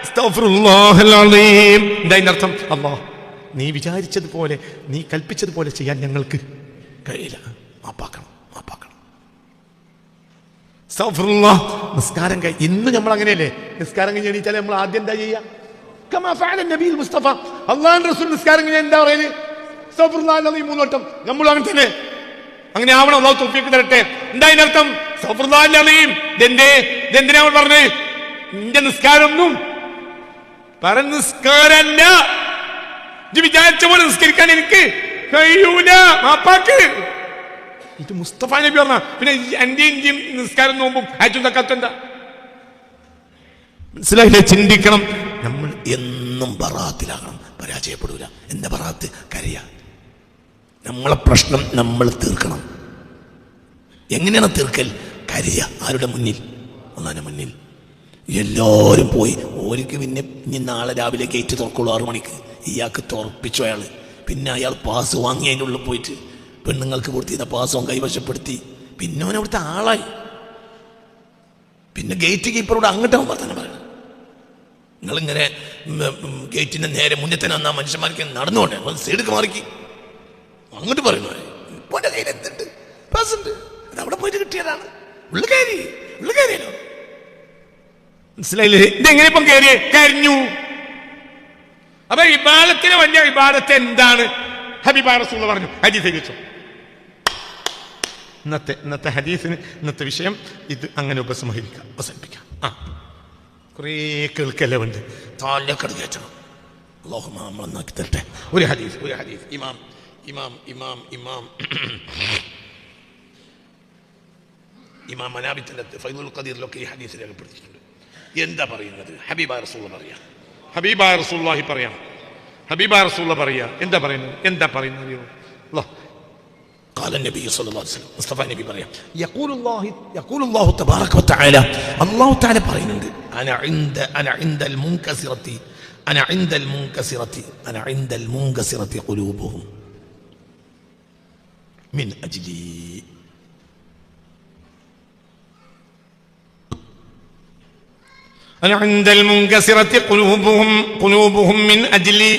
അസ്തഗ്ഫിറുല്ലാഹൽ അലീം എന്താ ഇതിന്റെ അർത്ഥം? അല്ലാഹ്, നീ വിചാരിച്ചതുപോലെ, നീ കൽപ്പിച്ചതുപോലെ ചെയ്യാൻ ഞങ്ങൾക്ക് കഴിയില്ല. മാപ്പാക്കണം, മാപ്പാക്കണം. നിസ്കാരം ഇന്ന് നമ്മൾ അങ്ങനെയല്ലേ? നിസ്കാരം കഴിഞ്ഞ് എണീറ്റാൽ നമ്മൾ ആദ്യം എന്താ ചെയ്യുക? കമാ ഫഅല നബിയുൽ മുസ്തഫ, അല്ലാഹുവിന്റെ റസൂൽ നിസ്കാരം കഴിഞ്ഞാൽ എന്താ പറയുന്നത്? അസ്തഗ്ഫിറുല്ലാഹൽ അലീം മൂന്നോട്ടം. നമ്മൾ അങ്ങനെ തന്നെ, അങ്ങനെ ആവണം. അല്ലാഹു തൗഫീഖ് തരട്ടെ. എന്താ ഇതിന്റെ അർത്ഥം? അസ്തഗ്ഫിറുല്ലാഹൽ അലീം. ഇതെന്തിനാ നമ്മൾ പറഞ്ഞത്? നിന്റെ നിസ്കാരമൊന്നും നിസ്കാരല്ല. വിചാരിച്ച പോലെ നിസ്കരിക്കാൻ എനിക്ക് കഴിയൂല, മാപ്പാക്ക്. ഇത് മുസ്തഫ നബി പറഞ്ഞ. പിന്നെ എന്റെ ഇന്ത്യയും നിസ്കാരം നോമ്പും ഹജ്ജും സക്കാത്തും എന്താ? മനസ്സിലായില്ലേ? ചിന്തിക്കണം. നമ്മൾ എന്നും ബറാത്തിലാകണം, പരാജയപ്പെടൂല. എന്താ ബറാത്ത്? കരയ. നമ്മളെ പ്രശ്നം നമ്മൾ തീർക്കണം. എങ്ങനെയാണ് തീർക്കൽ? കരയ. ആരുടെ മുന്നിൽ? അല്ലാഹുവിന്റെ മുന്നിൽ. എല്ലാവരും പോയി. ഓർക്ക് പിന്നെ ഇനി നാളെ രാവിലെ ഗേറ്റ് തുറക്കുള്ളൂ 6 മണിക്ക്. ഇയാൾക്ക് തുറപ്പിച്ചു അയാൾ. പിന്നെ അയാൾ പാസ് വാങ്ങി അതിൻ്റെ ഉള്ളിൽ പോയിട്ട് പെണ്ണുങ്ങൾക്ക് കൊടുത്തിരുന്ന പാസ്സും കൈവശപ്പെടുത്തി. പിന്നെ അവൻ അവിടുത്തെ ആളായി. പിന്നെ ഗേറ്റ് കീപ്പറോട് അങ്ങോട്ടാവും വർത്തമാനം പറയണം. നിങ്ങളിങ്ങനെ ഗേറ്റിൻ്റെ നേരെ മുന്നേ തന്നെ വന്നാൽ മനുഷ്യന്മാർക്ക് നടന്നുകൊണ്ടേ സൈഡിക്ക് മാറിക്ക് അങ്ങോട്ട് പറയുന്നു. ഇപ്പോൾ എൻ്റെ കയ്യിൽ എന്തുണ്ട്? പാസ് ഉണ്ട്. അത് അവിടെ പോയിട്ട് കിട്ടിയതാണ്. ഉള്ളുകാരിയല്ലോ. മനസ്സിലായില്ലേ? ഇതെങ്ങനെ ഇപ്പം കയറിയേ? കരിഞ്ഞു. അപ്പൊ ഇബാദത്തിന് വലിയ ഇബാദത്ത് എന്താണ്? ഹബീബായ റസൂൽ പറഞ്ഞു. ഹദീസ് വെച്ചു. ഇന്നത്തെ ഹദീസിന് ഇന്നത്തെ വിഷയം ഇത് അങ്ങനെ ഉപസംഹരിക്കാം, അവസാനിപ്പിക്കാം. കുറേ കേൾക്കല്ലേ ഉണ്ട്. താലക്കട് കയറ്റണം. അല്ലാഹു നമ്മളെ നന്നാക്കി തരട്ടെ. ഒരു ഹദീസ് ഇമാം മനാബിത്തിന്റെ ഫൈദുൽ ഖദീറിലൊക്കെ ഈ ഹദീസ് രേഖപ്പെടുത്തിയിട്ടുണ്ട്. എന്താ പറയുന്നത്? ഹബീബായ റസൂൽ പറയാ. ഹബീബായ റസൂലുള്ളാഹി പറയാം. ഹബീബായ റസൂലുള്ള പറയാ. എന്താ പറയുന്നത്? അല്ലാഹ് قال النبي صلى الله عليه وسلم مصطفى نبي പറയാം. يقول الله تبارك وتعالى. الله تعالى പറയുന്നുണ്ട്. انا عند المنكسرة قلوبهم من اجلي. أنا عند المنكسرة قلوبهم من أجلي.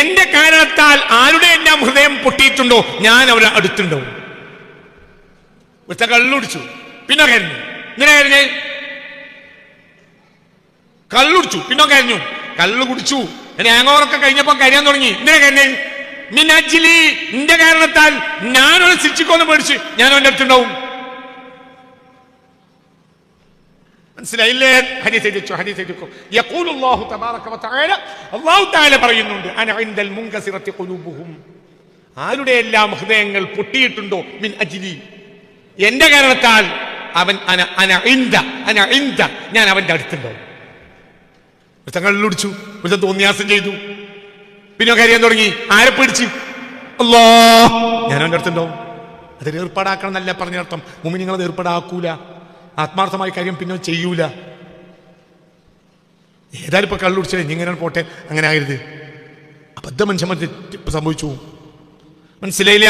എന്റെ കാരണത്താൽ ആരുടെ എല്ലാം ഹൃദയം പൊട്ടിയിട്ടുണ്ടോ ഞാൻ അവരെ അടുത്തുണ്ടാവും. കള്ളുടിച്ചു, പിന്നെ കരഞ്ഞു. ഇങ്ങനെ കരഞ്ഞ് കള്ളുടിച്ചു, പിന്നെ കരഞ്ഞു. കള്ളു കുടിച്ചു, ഹാങ്ങോവറൊക്കെ കഴിഞ്ഞപ്പോ കരയാൻ തുടങ്ങി. ഇങ്ങനെ കരഞ്ഞ് മിൻ അജ്ലി, നിന്റെ കാരണത്താൽ ഞാനൊരു ശിക്ഷിക്കൊന്ന് പേടിച്ച് ഞാൻ അവന്റെ അടുത്തുണ്ടാവും. മനസ്സിലായില്ലേ? ഹദീസ് എഴുതിക്കോ. യഖൂലുല്ലാഹു തബാറക വതആല, അല്ലാഹു തആല പറയുന്നുണ്ട്. അന ഇൻദൽ മുൻകസിറത്തി ഖുലൂബുഹും, ആരുടെ എല്ലാം ഹൃദയങ്ങൾ പൊട്ടിയിട്ടുണ്ടോ മിൻ അജ്ലി, എന്റെ കാരണത്താൽ അവൻ അന ഇൻദ ഞാൻ അവന്റെ അടുത്തുണ്ടാവും. കള്ളുടിച്ചു, ഒരു തോന്നിയാസം ചെയ്തു, പിന്നെ കരയാൻ തുടങ്ങി. ആരെ പേടിച്ച്? അല്ലാഹ്, ഞാൻ അവന്റെ അടുത്തുണ്ടാവും. അതിൽ ഏർപ്പാടാക്കണം എന്നല്ല പറഞ്ഞർത്ഥം. മുഅ്മിനീങ്ങളത് ഏർപ്പാടാക്കൂല. ആത്മാർത്ഥമായ കാര്യം പിന്നെ ചെയ്യൂല. ഏതായാലും ഇപ്പൊ കള്ളുടിച്ചേ, ഇങ്ങനെ പോട്ടെ, അങ്ങനെ ആകരുത്. അബദ്ധ മനുഷ്യന്മാർ സംഭവിച്ചു. മനസ്സിലായില്ലേ?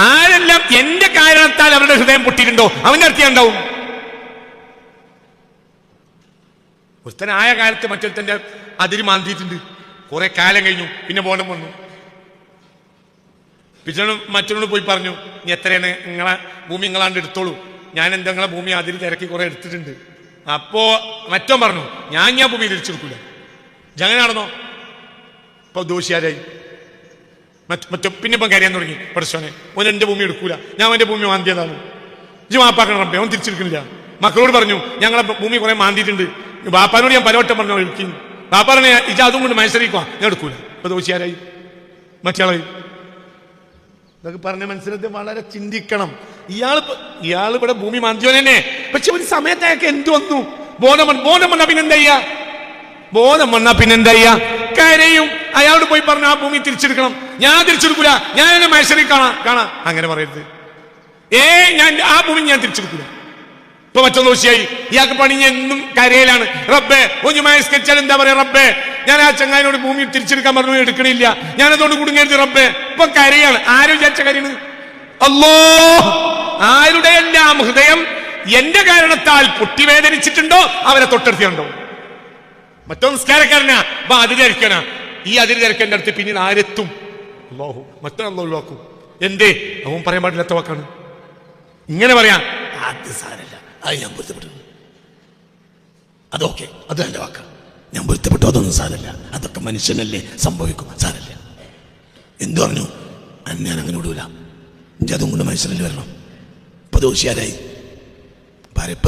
ആരെല്ലാം എന്റെ കാരണത്താൽ അവരുടെ ഹൃദയം പൊട്ടിയിട്ടുണ്ടോ അവന്റെ അടുത്ത് ഉണ്ടാവും. ഒരുത്തനായ കാലത്ത് മറ്റൊരുത്തന്റെ അതിര് മാന്തിയിട്ടുണ്ട്. കുറെ കാലം കഴിഞ്ഞു, പിന്നെ ബോധം വന്നു. പിന്നെ മറ്റൊരോട് പോയി പറഞ്ഞു, ഇനി എത്രയാണ് നിങ്ങളെ ഭൂമി നിങ്ങളാണ്ട് എടുത്തോളൂ, ഞാൻ എന്താ നിങ്ങളെ ഭൂമി അതിൽ തിരക്കി കുറെ എടുത്തിട്ടുണ്ട്. അപ്പോ മറ്റോ പറഞ്ഞു, ഞാൻ ഭൂമി തിരിച്ചെടുക്കൂല. അങ്ങനെ നടന്നോ? ഇപ്പൊ ദോഷിയാരായി. മറ്റോ പിന്നെ ഇപ്പം കരയാൻ തുടങ്ങി. പഠിച്ചോനെ, ഓൻ എന്റെ ഭൂമി എടുക്കൂല, ഞാൻ അവന്റെ ഭൂമി മാന്തിയതാണ്, ഇജ്ജ് മാപ്പാക്കണം റബ്ബേ, അവൻ തിരിച്ചെടുക്കുന്നില്ല. മക്കളോട് പറഞ്ഞു, ഞങ്ങളെ ഭൂമി കുറെ മാന്തിയിട്ടുണ്ട്. ബാപ്പാനോട് ഞാൻ പലവട്ടം പറഞ്ഞു എടുക്കും. ബാപ്പ പറഞ്ഞ ഇജ അതും കൊണ്ട് മത്സരിക്കുക, ഞാൻ എടുക്കൂല. ഇപ്പൊ ദോഷിയാരായി, മറ്റയാളായി. ഇതൊക്കെ പറഞ്ഞ മനസ്സിലത് വളരെ ചിന്തിക്കണം. ഇയാൾ ഇവിടെ ഭൂമി മാന്തിയോൻ തന്നെ. പക്ഷെ ഒരു സമയത്തേക്ക് എന്ത് വന്നു? ബോധം വന്നാ പിന്നെന്താ കരയും. അയാളോട് പോയി പറഞ്ഞു ആ ഭൂമി തിരിച്ചെടുക്കണം. ഞാൻ തിരിച്ചെടുക്കൂല, ഞാൻ എന്നെ മനുഷ്യരെ കാണാം അങ്ങനെ പറയരുത്. ഞാൻ ആ ഭൂമി ഞാൻ തിരിച്ചെടുക്കൂല. ഇപ്പൊ മറ്റൊന്ന് ദിവസമായി ഇയാൾക്ക് പണി എന്നും കരയിലാണ്. റബ്ബേ ഒന്ന് മയസ്കരിച്ചാൽ എന്താ പറയാ? റബ്ബേ ഞാൻ ആ ചങ്ങായിനോട് ഭൂമി തിരിച്ചെടുക്കാൻ പറഞ്ഞു, എടുക്കണില്ല, ഞാനതുകൊണ്ട് കുടുങ്ങരുത് റബ്ബേ. ഇപ്പൊ കരയാണ്. ആരും വിചാരിച്ച കരയാണ്? അല്ലോ, ആരുടെ എല്ലാം ഹൃദയം എന്റെ കാരണത്താൽ പൊട്ടിവേദനിച്ചിട്ടുണ്ടോ അവരെ തൊട്ടടുത്തുണ്ടോ? മറ്റോ നിസ്കാരക്കാരനാ അതിര് തിരക്കനാ. ഈ അതിര് തിരക്കേണ്ട അടുത്ത് പിന്നീട് ആരെത്തും? അല്ലാഹു മറ്റൊന്ന് ഒഴിവാക്കും. എന്തേ? അവൻ പറയാൻ പാടില്ലാത്ത വാക്കാണ്. ഇങ്ങനെ പറയാം ആദ്യം സാരല്ല, അത് ഞാൻ പൊരുത്തപ്പെട്ടു, അതൊക്കെ അത് എന്റെ വാക്കാണ്, ഞാൻ പൊരുത്തപ്പെട്ടു, അതൊന്നും സാരല്ല, അതൊക്കെ മനുഷ്യനല്ലേ, സംഭവിക്കും, സാരല്ല. എന്തു പറഞ്ഞു? ഞാൻ അങ്ങനെ വിടൂല, അതും കൊണ്ട് മനുഷ്യനല്ലേ വരണം. ഇപ്പൊ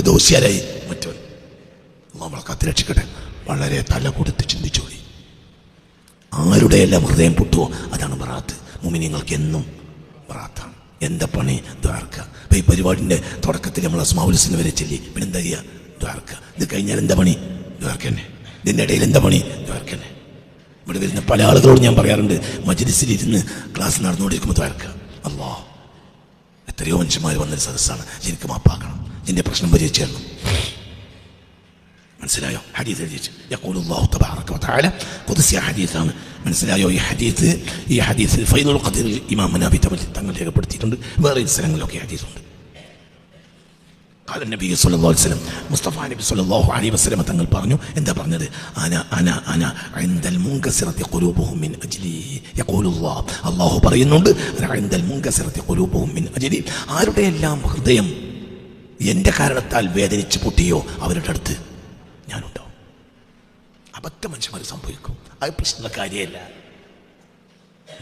ദോഷിയാരായി മറ്റവൻ. നമ്മളെ കാത്തിരക്ഷിക്കട്ടെ. വളരെ തല കൊടുത്ത് ചിന്തിച്ചോളി. ആരുടെ എല്ലാം ഹൃദയം പൊട്ടുവോ അതാണ് ബറാത്ത്. മുഅ്മിനീങ്ങൾക്ക് എന്നും ബറാത്താണ്. എന്താ പണി? ദ്വാർക്ക. അപ്പൊ ഈ പരിപാടിന്റെ തുടക്കത്തിൽ നമ്മൾ അസ്മാഉൽ ഹുസ്ന വരെ ചൊല്ലി, പിന്നെ എന്താ ചെയ്യുക? ദ്വാർക്ക. ഇത് കഴിഞ്ഞാൽ എന്താ പണി? ദ്വാർക്ക തന്നെ. ഇതിൻ്റെ ഇടയിൽ എന്താ പണി? ദ്വാർക്ക തന്നെ. ഇവിടെ വരുന്ന പല ആളുകളോട് ഞാൻ പറയാറുണ്ട്, മജ്‌ലിസിലിരുന്ന് ക്ലാസ് നടന്നുകൊണ്ടിരിക്കുമ്പോൾ ദ്വാർക്ക. അല്ലാഹ്, എത്രയോ മനുഷ്യന്മാർ വന്നൊരു സദസ്സാണ്, എനിക്ക് മാപ്പാക്കണം, ഇതിന്റെ പ്രശ്നം പരിഹരിച്ചു തരണം. മനസ്സിലായോ? ഹദീസ് എഴുതിച്ചു യഖൂലുല്ലാഹു തബാറക വതആല, ഖുദ്സിയ ഹദീസാണ്. മനസ്സിലായോ? ഈ ഹദീസിൽ ഫൈദുൽ ഖദീർ ഇമാം നബി തങ്ങൾ രേഖപ്പെടുത്തിയിട്ടുണ്ട്. വേറെ സ്ഥലങ്ങളിലൊക്കെ ഹദീസുണ്ട്. ഖാല നബി സല്ലല്ലാഹു അലൈഹി വസല്ലം, മുസ്തഫ നബി സല്ലല്ലാഹു അലൈഹി വസല്ലം തങ്ങൾ പറഞ്ഞു. എന്താ പറഞ്ഞത്? അന ഇൻദൽ മുൻകസിറതി ഖുലൂബുഹും മിൻ അജ്ലി യഖൂലുല്ലാഹ്. അല്ലാഹു പറയുന്നുണ്ട്, ഇൻദൽ മുൻകസിറതി ഖുലൂബുഹും മിൻ അജ്ലി. ആരുടെ എല്ലാം ഹൃദയം എന്റെ കാരണത്താൽ വേദനിച്ച് പൊട്ടിയോ അവരുടെ അടുത്ത് ഞാനുണ്ടാവും. അബദ്ധ മനുഷ്യന്മാർ സംഭവിക്കും, അത് പ്രശ്നമുള്ള കാര്യമല്ല.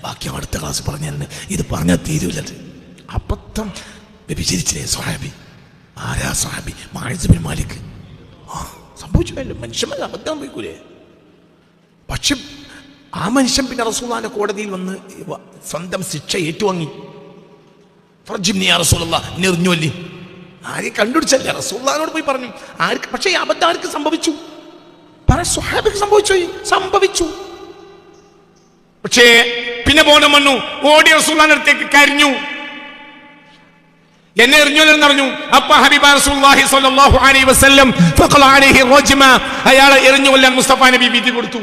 ബാക്കി അടുത്ത ക്ലാസ് പറഞ്ഞാൽ ഇത് പറഞ്ഞാൽ തീരുവില്ലത്. അബദ്ധം വ്യഭിചരിച്ചില്ലേ സ്വഹാബി? ആരാ സ്വഹാബി? മുഅ്സ് ബിൻ മാലിക്. സംഭവിച്ചല്ലോ, മനുഷ്യന്മാർ അബദ്ധം സംഭവിക്കൂലേ? പക്ഷെ ആ മനുഷ്യൻ പിന്നെ റസൂലുള്ളാഹിന്റെ കോടതിയിൽ വന്ന് സ്വന്തം ശിക്ഷ ഏറ്റുവാങ്ങി. ഫർജിബ്നി യാ റസൂലല്ലാഹ്, എറിഞ്ഞുവല്ലി. ആരെ കണ്ടുപിടിച്ചല്ലേ? റസൂലുള്ളാഹിനോട് പോയി പറഞ്ഞു. ആർക്ക്? പക്ഷേ ഈ അബദ്ധം ആർക്ക് സംഭവിച്ചു? സ്വഹാബിക്ക് സംഭവിച്ചു. പക്ഷേ പിന്നെ ബോധം വന്നു, ഓടി റസൂലുള്ളാഹിന്റെ അടുത്തേക്ക് കരഞ്ഞു, എന്നെ എറിഞ്ഞുവെന്ന് പറഞ്ഞു. അപ്പൊ ഹബീബ റസൂലുള്ളാഹി സ്വല്ലല്ലാഹു അലൈഹി വസല്ലം ഫഖല അലൈഹി റജ്മ, അയാളെ എറിഞ്ഞു കൊല്ലാൻ മുസ്തഫ നബി വിധി കൊടുത്തു.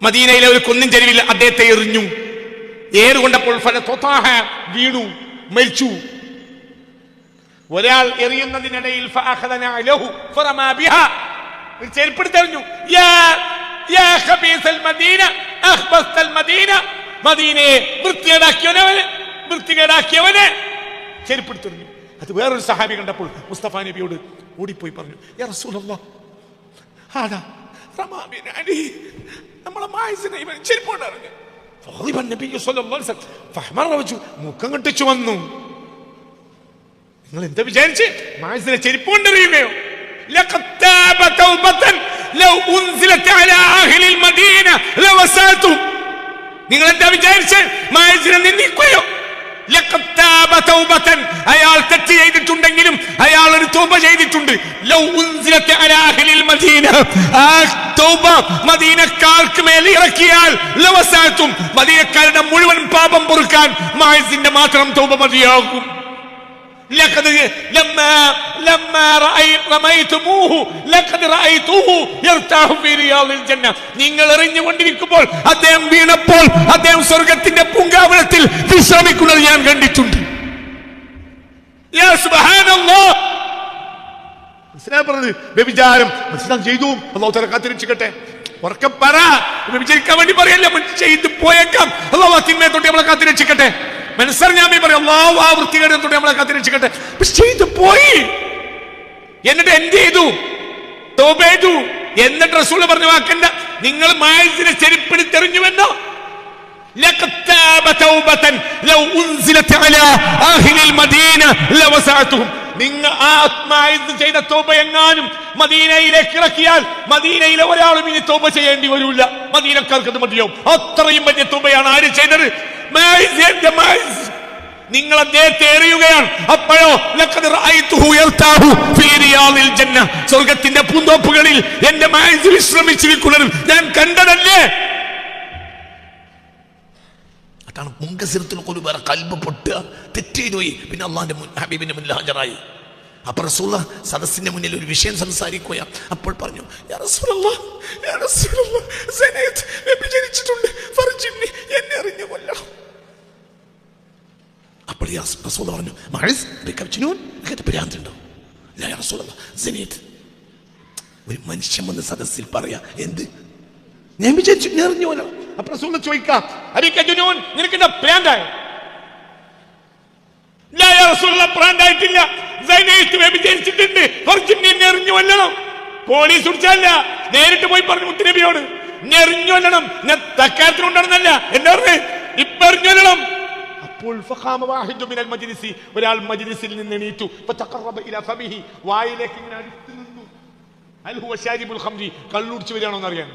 മദീനയിലെ ഒരു കുന്നിൻ ചെരുവിൽ അദ്ദേഹത്തെ എറിഞ്ഞു. ഏറുകൊണ്ടപ്പോൾ വീണു, മരിച്ചു. ഒരാൾ എറിയുന്നതിനിടയിൽ ചെരുപ്പെടുത്തെറിഞ്ഞു. മദീനയെ വൃത്തികേടാക്കിയവനെ ചെരുപ്പെടുത്തെറിഞ്ഞു. അത് വേറൊരു സഹാബി കണ്ടപ്പോൾ മുസ്തഫ നബിയോട് ഓടിപ്പോയി പറഞ്ഞു, യാ റസൂലല്ലാഹ്, നമ്മളെ മായിസിനെ ഇവൻ ചെരുപ്പോണ്ടറിഞ്ഞു. മുഖം കെട്ടിച്ചു വന്നു. നിങ്ങൾ എന്താ വിചാരിച്ച്? മായിസിനെ ചെരുപ്പോണ്ടറിയുകയോ? നിങ്ങൾ എന്താ വിചാരിച്ച്? മായിസിനെ നിന്ദിക്കുകയോ? അയാൾ തെറ്റ് ചെയ്തിട്ടുണ്ടെങ്കിലും അയാൾ ഒരു തൗബ ചെയ്തിട്ടുണ്ട്. മദീനക്കാർക്ക് മേൽ ഇറക്കിയാൽ മദീനക്കാരുടെ മുഴുവൻ പാപം പൊറുക്കാൻ മായിസിന്റെ മാത്രം തൗബ മതിയാകും. നിങ്ങൾ എറിഞ്ഞുകൊണ്ടിരിക്കുമ്പോൾ അദ്ദേഹം വീണപ്പോൾ അദ്ദേഹം സ്വർഗത്തിന്റെ പൂങ്കാവനത്തിൽ വിശ്രമിക്കുന്നത് ഞാൻ കണ്ടിട്ടുണ്ട്. വ്യഭിചാരം മനസ്സിലാക്കി ചെയ്തു. അല്ലാഹു തആല കാത്തിരക്ഷിക്കട്ടെ. ഉറക്കെ പറ. വ്യഭിചരിക്കാൻ വേണ്ടി പറയല്ല, ചെയ്ത് പോയേക്കാം. അല്ലാഹു തിന്മയെ തൊട്ട് നമ്മളെ കാത്തിരക്ഷിക്കട്ടെ. മനസ്സറിഞ്ഞാൽ പറയും, അല്ലാഹു ആ വൃത്തികേടിനെ തൊട്ട് നമ്മളെ കാത്തിരക്ഷിക്കട്ടെ. പക്ഷെ ചെയ്ത് പോയി, എന്നിട്ട് എന്ത് ചെയ്തു? തൗബ ചെയ്തു. എന്നിട്ട് റസൂൽ പറഞ്ഞു, വാക്കണ്ട, നിങ്ങൾ മായിസിനെ ചെരുപ്പെടുത്തെറിഞ്ഞുവെന്നോ? നിങ്ങൾ ആത്മായിസ് ചെയ്ത തൗബ എങ്ങാനും മദീനയിലേക്ക് ഇറക്കിയാൽ മദീനയിലെ ഒരാളും ഇനി തൗബ ചെയ്യേണ്ടി വരില്ല. മദീനക്കാർക്ക് അത് മതിയാവും. അത്രയും വലിയ തൗബയാണ് ആര് ചെയ്തത്? നിങ്ങൾ അദ്ദേഹത്തെ എറിയുകയാണ്. അപ്പോഴോ ലഖദ് റഅയ്തുഹു യർതാഹു ഫീ റിയാദിൽ ജന്ന, സ്വർഗ്ഗത്തിന്റെ പൂന്തോപ്പുകളിൽ എന്റെ മായിസ് വിശ്രമിച്ചിരിക്കുന്നത് ഞാൻ കണ്ടതല്ലേ. അതാണ് മുൻകസിറത്തുൽ ഖുലൂബ്, ഖൽബ് പൊട്ടുക, തെറ്റ് ചെയ്തു പോയി. പിന്നെ അള്ളാഹിന്റെ ഹബീബിന്റെ മുന്നിൽ ഹാജരായി. അപ്പോൾ റസൂലുള്ള സദസ്സിന്റെ മുന്നിൽ ഒരു വിഷയം സംസാരിക്കുക. അപ്പോൾ പറഞ്ഞു, യാ റസൂലല്ലാഹ്, യാ റസൂലല്ലാഹ്, സനയത്ത് വ്യഭിചരിച്ചിട്ടുണ്ട്, ഫർജിനി, എന്നെ എറിഞ്ഞു കൊല്ലണം. അപ്പോൾ റസൂൽ പറഞ്ഞു, മഅസ് ബികബ്ജിനൂൻ, നിനക്ക് ഭ്രാന്തുണ്ടോ? ലാ യാ റസൂലല്ലാഹ്, സനയത്ത്. ഒരു മനുഷ്യൻ വന്ന് സദസ്സിൽ പറയാ, എന്ത് ഞാൻ വിചാരിച്ചു ഞാൻ എറിഞ്ഞു കൊല്ലണം. അപ്പോൾ റസൂൽ ചോദിക്കാം, അബികബ്ജിനൂൻ, നിനക്ക് എന്താ ഭ്രാന്തായോ? ലാ യാ റസൂലല്ലാഹ്, ഭ്രാന്തായിട്ടില്ല, സനയത്ത് വ്യഭിചരിച്ചിട്ടുണ്ട്, ഫർജിനി, എന്നെ എറിഞ്ഞു കൊല്ലണം. പോലീസ് പിടിച്ചല്ല, നേരിട്ട് പോയി പറഞ്ഞു മുത്തുനബിയോട്, എന്നെ എറിഞ്ഞു കൊല്ലണം, ഞാൻ തക്കാലത്തിനുണ്ടായിരുന്നല്ല, എന്താ പറഞ്ഞേ, ഇപ്പൊ എറിഞ്ഞു കൊല്ലണം. അപ്പോൾ ഒരാൾ മജ്ലിസിൽ നിന്ന് എണീറ്റു, വായിലേക്ക് ഇങ്ങനെ അടുത്ത് നിന്നു. ഹൽ ഹുവ ശാരിബുൽ ഖംറി, കള്ളുടിച്ചു വരികയാണോന്ന് അറിയാൻ.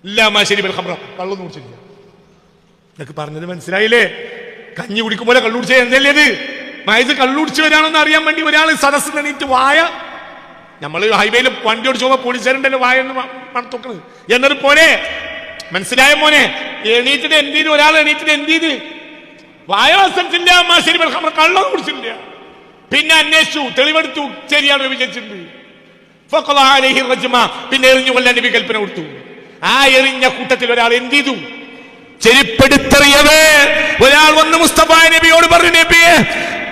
ലാ മാ ശരിബൽ ഖംറ, കള്ളൊന്നും കുടിച്ചില്ല. എന്നൊക്കെ പറഞ്ഞത് മനസ്സിലായില്ലേ? കഞ്ഞി കുടിക്കുമ്പോൾ കള്ളുടിച്ച എന്തല്ലേ ഇത്? മായത് കള്ളുടിച്ചു വരാണെന്ന് അറിയാൻ വേണ്ടി ഒരാൾ സദസ്സിൽ എണീറ്റ് വായ, നമ്മൾ ഹൈവേയിൽ വണ്ടി ഓടിച്ചു പോകുമ്പോൾ പോലീസുകാരുണ്ടല്ലോ വായ എന്ന് മണത്തോക്കണ് എന്നത് പോലെ. മനസ്സിലായ മോനെ? എണീറ്റിട്ട് എന്ത് ചെയ്തു? ഒരാൾ എണീറ്റിട്ട് എന്ത് ചെയ്ത്? വായ വസത്തില്ല, കള്ളൊന്നും കുടിച്ചില്ല. പിന്നെ അന്വേഷിച്ചു, തെളിവെടുത്തു, ശരിയാണ് വിചാരിച്ചിട്ടുണ്ട്. പിന്നെ എറിഞ്ഞു കൊല്ലാൻ നബി കൽപ്പന കൊടുത്തു. ആ എറിഞ്ഞ കൂട്ടത്തിൽ ഒരാൾ എന്ത് ചെയ്തു? ചെരിപ്പെടുത്തെറിയവേ ഒരാൾ വന്ന് മുസ്തഫ നബിയോട് പറഞ്ഞു, നബിയെ,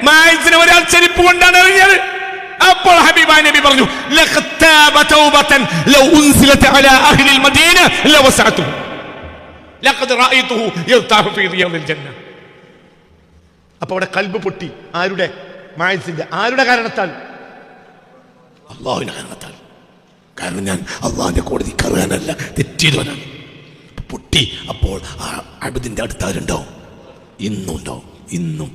മായിസിനെ ഒരാൾ ചെരിപ്പ് കൊണ്ടാണ് എറിഞ്ഞത്. അപ്പോൾ ഹബീബായ നബി പറഞ്ഞു, അപ്പൊ അവിടെ കൽബ് പൊട്ടി. ആരുടെ? മായിസിന്റെ. ആരുടെ കാരണത്താൽ? അള്ളാഹുവിന്റെ കാരണത്താൽ. കാരണം ഞാൻ അള്ളാഹിന്റെ കോടതി കയറാനല്ല, തെറ്റിയവനാണ്. പൊട്ടി. അപ്പോൾ ആ അബ്ദിന്റെ അടുത്ത് ആരുണ്ടാവും? ഇന്നും ഉണ്ടാവും, ഇന്നും.